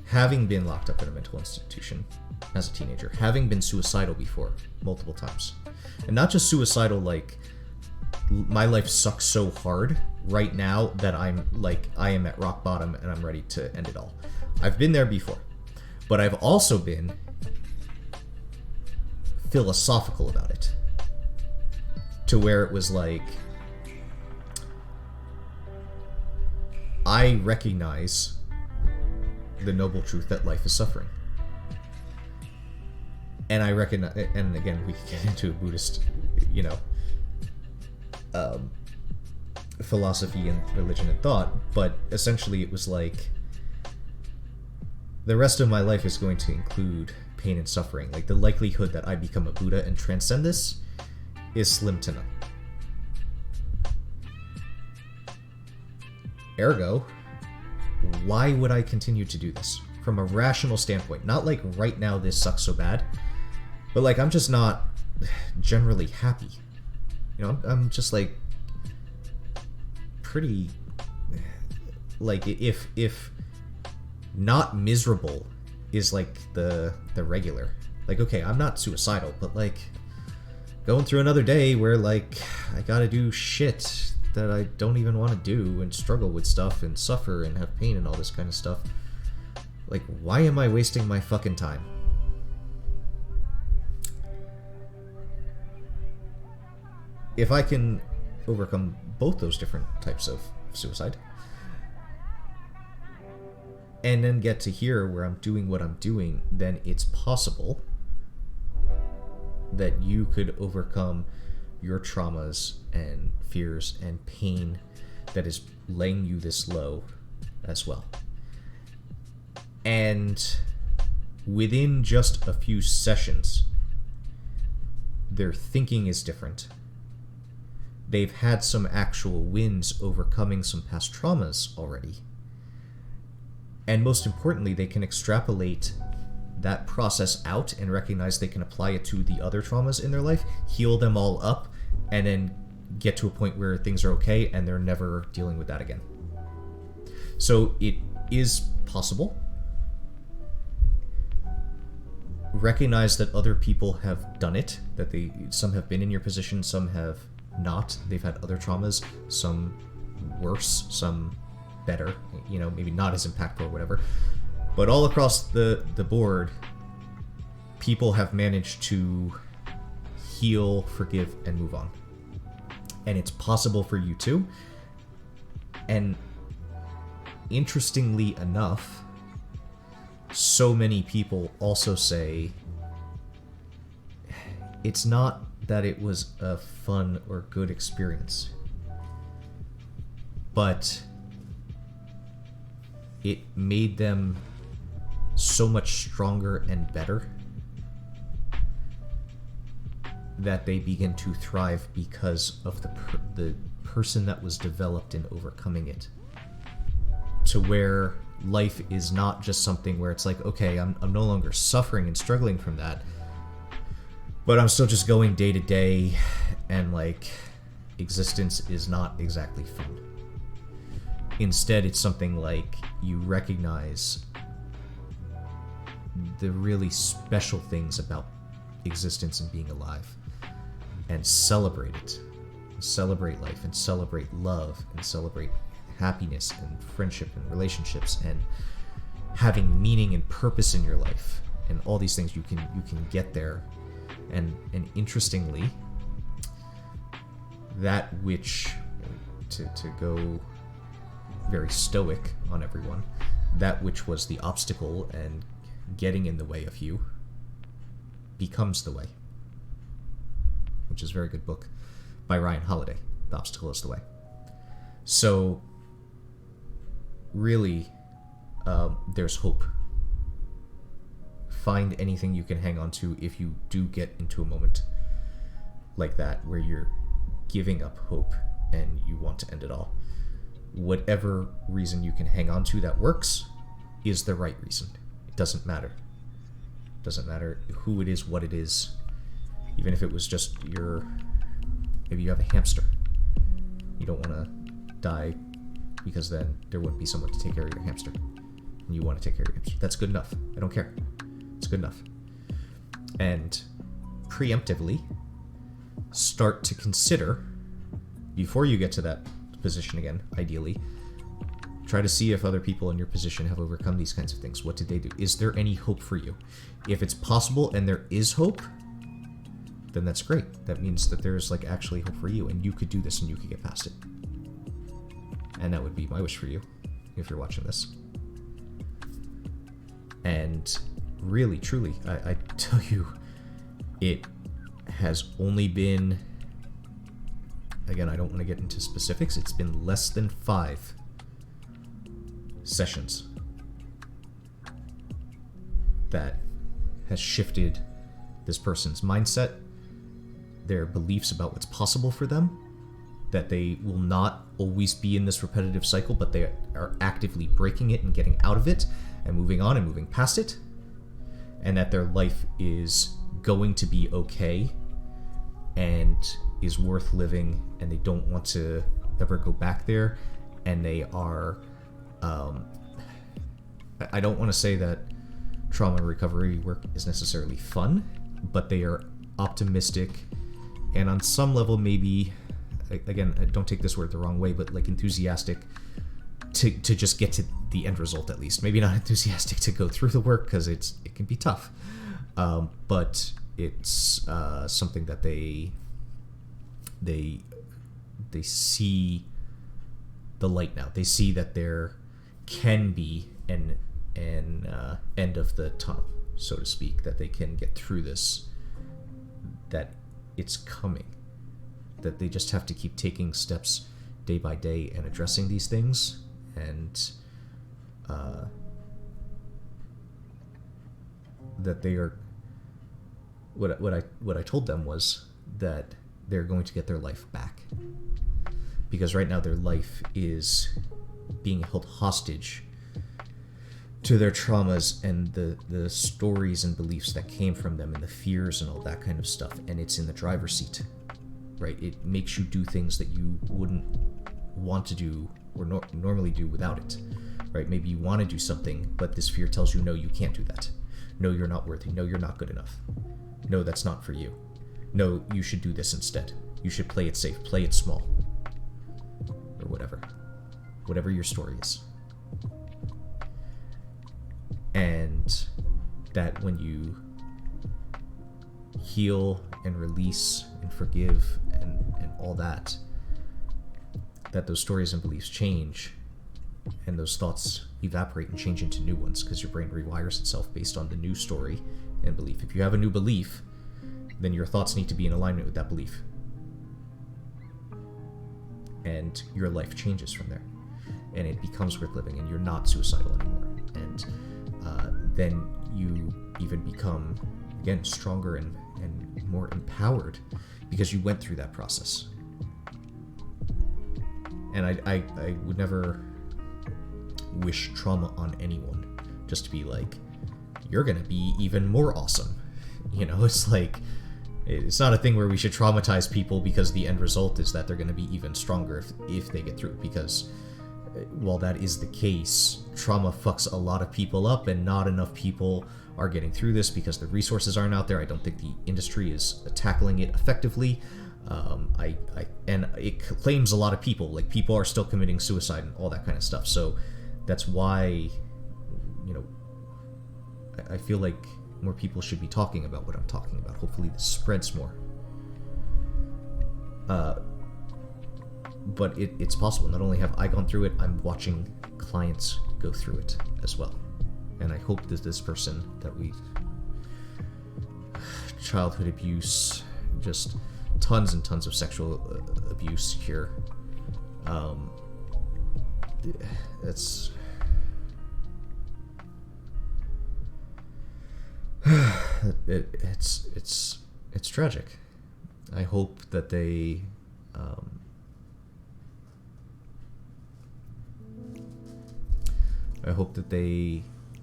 Having been locked up in a mental institution as a teenager, having been suicidal before, multiple times. And not just suicidal, like, my life sucks so hard right now that I am at rock bottom and I'm ready to end it all. I've been there before. But I've also been philosophical about it. To where it was like, I recognize the noble truth that life is suffering. And I recognize, and again, we could get into a Buddhist, philosophy and religion and thought, but essentially it was like, the rest of my life is going to include pain and suffering. Like, the likelihood that I become a Buddha and transcend this is slim to none. Ergo, why would I continue to do this? From a rational standpoint. Not like right now this sucks so bad, but like I'm just not generally happy. I'm just like pretty, like, if not miserable is like the regular. Like, okay, I'm not suicidal, but like going through another day where like I gotta do shit that I don't even want to do and struggle with stuff and suffer and have pain and all this kind of stuff. Like, why am I wasting my fucking time? If I can overcome both those different types of suicide and then get to here where I'm doing what I'm doing, then it's possible that you could overcome your traumas and fears and pain that is laying you this low as well. And within just a few sessions, their thinking is different. They've had some actual wins overcoming some past traumas already. And most importantly, they can extrapolate that process out and recognize they can apply it to the other traumas in their life, heal them all up, and then get to a point where things are okay and they're never dealing with that again. So it is possible. Recognize that other people have done it, that some have been in your position, some have not. They've had other traumas, some worse, some better, maybe not as impactful or whatever. But all across the board, people have managed to heal, forgive, and move on. And it's possible for you too. And interestingly enough, so many people also say it's not that it was a fun or good experience, but it made them so much stronger and better that they begin to thrive because of the person that was developed in overcoming it. To where life is not just something where it's like, okay, I'm no longer suffering and struggling from that, but I'm still just going day to day, and like existence is not exactly fun. Instead, it's something like you recognize the really special things about existence and being alive, and celebrate it. Celebrate life, and celebrate love, and celebrate happiness and friendship and relationships, and having meaning and purpose in your life, and all these things you can get there. And interestingly, that which, to go very stoic on everyone, that which was the obstacle and getting in the way of you becomes the way, which is a very good book by Ryan Holiday. The Obstacle is the Way. So really, there's hope. Find anything you can hang on to if you do get into a moment like that where you're giving up hope and you want to end it all. Whatever reason you can hang on to that works is the right reason. It doesn't matter. It doesn't matter who it is, what it is. Even if it was just maybe you have a hamster. You don't want to die because then there wouldn't be someone to take care of your hamster. And you want to take care of your hamster. That's good enough. I don't care. It's good enough. And preemptively start to consider, before you get to that position again, ideally, try to see if other people in your position have overcome these kinds of things. What did they do? Is there any hope for you? If it's possible and there is hope, then that's great. That means that there's like actually hope for you, and you could do this and you could get past it. And that would be my wish for you if you're watching this. And really, truly, I tell you, it has only been, again, I don't want to get into specifics, it's been less than 5 sessions that has shifted this person's mindset, their beliefs about what's possible for them, that they will not always be in this repetitive cycle, but they are actively breaking it and getting out of it and moving on and moving past it, and that their life is going to be okay and is worth living, and they don't want to ever go back there, and they are I don't want to say that trauma recovery work is necessarily fun, but they are optimistic, and on some level maybe, again, don't take this word the wrong way, but like enthusiastic to just get to the end result, at least. Maybe not enthusiastic to go through the work, because it can be tough, but it's something that they see the light now. They see that there can be an end of the tunnel, so to speak, that they can get through this, that it's coming, that they just have to keep taking steps day by day and addressing these things, and that they are what I told them was that they're going to get their life back, because right now their life is being held hostage to their traumas and the stories and beliefs that came from them and the fears and all that kind of stuff, and it's in the driver's seat, right? It makes you do things that you wouldn't want to do or normally do without it, right? Maybe you want to do something, but this fear tells you, no, you can't do that. No, you're not worthy. No, you're not good enough. No, that's not for you. No, you should do this instead. You should play it safe, play it small, or whatever your story is. And that when you heal and release and forgive and all that those stories and beliefs change, and those thoughts evaporate and change into new ones, because your brain rewires itself based on the new story and belief. If you have a new belief, then your thoughts need to be in alignment with that belief, and your life changes from there, and it becomes worth living, and you're not suicidal anymore. And then you even become, again, stronger and more empowered because you went through that process. And I would never wish trauma on anyone, just to be like, you're gonna be even more awesome. You know, it's like, it's not a thing where we should traumatize people because the end result is that they're gonna be even stronger if they get through it, because while that is the case, trauma fucks a lot of people up, and not enough people are getting through this because the resources aren't out there. I don't think the industry is tackling it effectively. And it claims a lot of people, like people are still committing suicide and all that kind of stuff. So that's why, you know, I feel like more people should be talking about what I'm talking about. Hopefully this spreads more. But it's possible. Not only have I gone through it, I'm watching clients go through it as well. And I hope that this person that childhood abuse, just tons and tons of sexual abuse here. It's tragic. I hope that they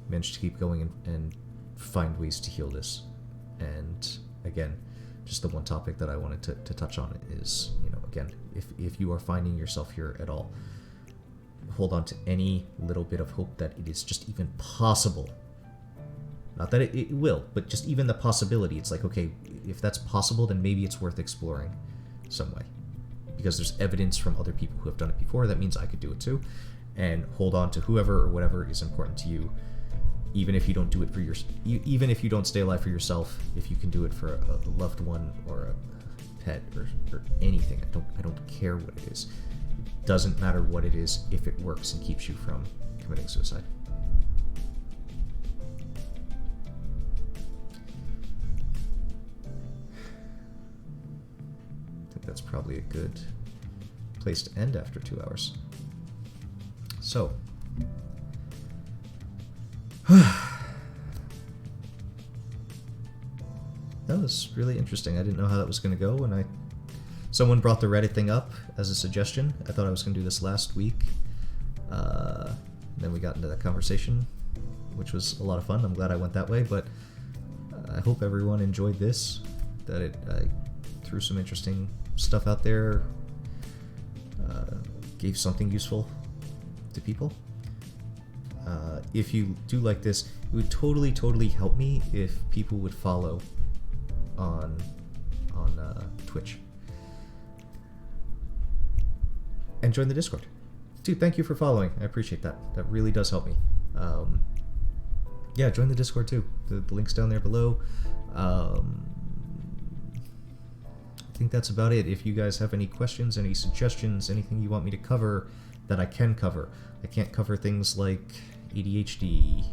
manage to keep going and find ways to heal this. And again, just the one topic that I wanted to touch on is, you know, again, if you are finding yourself here at all, hold on to any little bit of hope that it is just even possible. Not that it will, but just even the possibility. It's like, okay, if that's possible, then maybe it's worth exploring some way. Because there's evidence from other people who have done it before. That means I could do it too. And hold on to whoever or whatever is important to you, even if you don't do it for even if you don't stay alive for yourself. If you can do it for a loved one or a pet or anything, I don't care what it is. It doesn't matter what it is if it works and keeps you from committing suicide. I think that's probably a good place to end after 2 hours. So, that was really interesting. I didn't know how that was going to go, and someone brought the Reddit thing up as a suggestion. I thought I was going to do this last week. Then we got into that conversation, which was a lot of fun. I'm glad I went that way, but I hope everyone enjoyed this, that I threw some interesting stuff out there, gave something useful to people. If you do like this, it would totally help me if people would follow on Twitch and join the Discord. Dude, thank you for following. I appreciate that. That really does help me. Yeah, join the Discord too. The link's down there below. I think that's about it. If you guys have any questions, any suggestions, anything you want me to cover that I can cover. I can't cover things like ADHD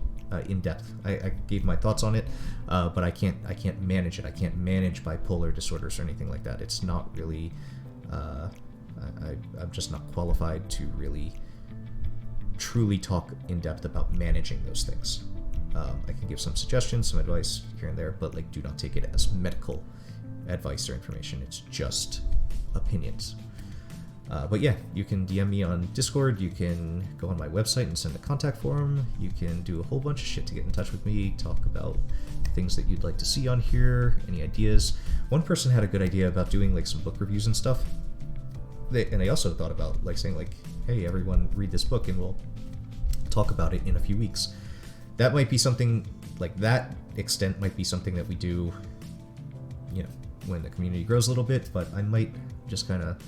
in depth. I gave my thoughts on it, but I can't manage it. I can't manage bipolar disorders or anything like that. It's not really. I'm just not qualified to really truly talk in depth about managing those things. I can give some suggestions, some advice here and there, but like do not take it as medical advice or information. It's just opinions. But yeah, you can DM me on Discord, you can go on my website and send a contact form, you can do a whole bunch of shit to get in touch with me, talk about things that you'd like to see on here, any ideas. One person had a good idea about doing like some book reviews and stuff. They also thought about like saying like, hey, everyone read this book and we'll talk about it in a few weeks. That might be something, like that extent might be something that we do, you know, when the community grows a little bit, but I might just kind of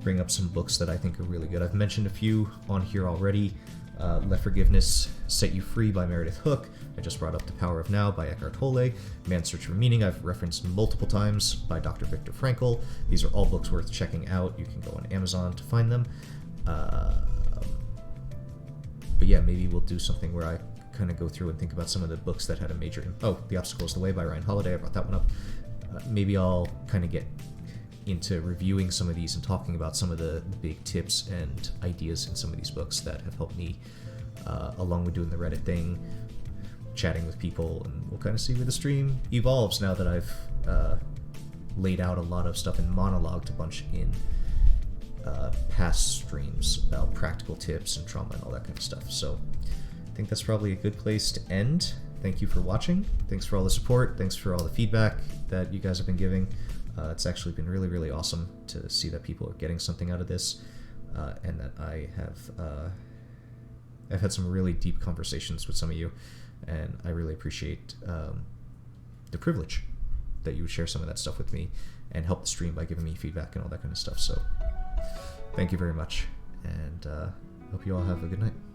bring up some books that I think are really good. I've mentioned a few on here already. Let Forgiveness Set You Free by Meredith Hook. I just brought up The Power of Now by Eckhart Tolle. Man's Search for Meaning I've referenced multiple times by Dr. Viktor Frankl. These are all books worth checking out. You can go on Amazon to find them. But yeah, maybe we'll do something where I kind of go through and think about some of the books that had a major... The Obstacle is the Way by Ryan Holiday. I brought that one up. Maybe I'll kind of get into reviewing some of these and talking about some of the big tips and ideas in some of these books that have helped me, along with doing the Reddit thing, chatting with people, and we'll kind of see where the stream evolves now that I've laid out a lot of stuff and monologued a bunch in past streams about practical tips and trauma and all that kind of stuff. So I think that's probably a good place to end. Thank you for watching. Thanks for all the support. Thanks for all the feedback that you guys have been giving. It's actually been really, really awesome to see that people are getting something out of this, and that I've had some really deep conversations with some of you, and I really appreciate the privilege that you would share some of that stuff with me and help the stream by giving me feedback and all that kind of stuff. So thank you very much, and hope you all have a good night.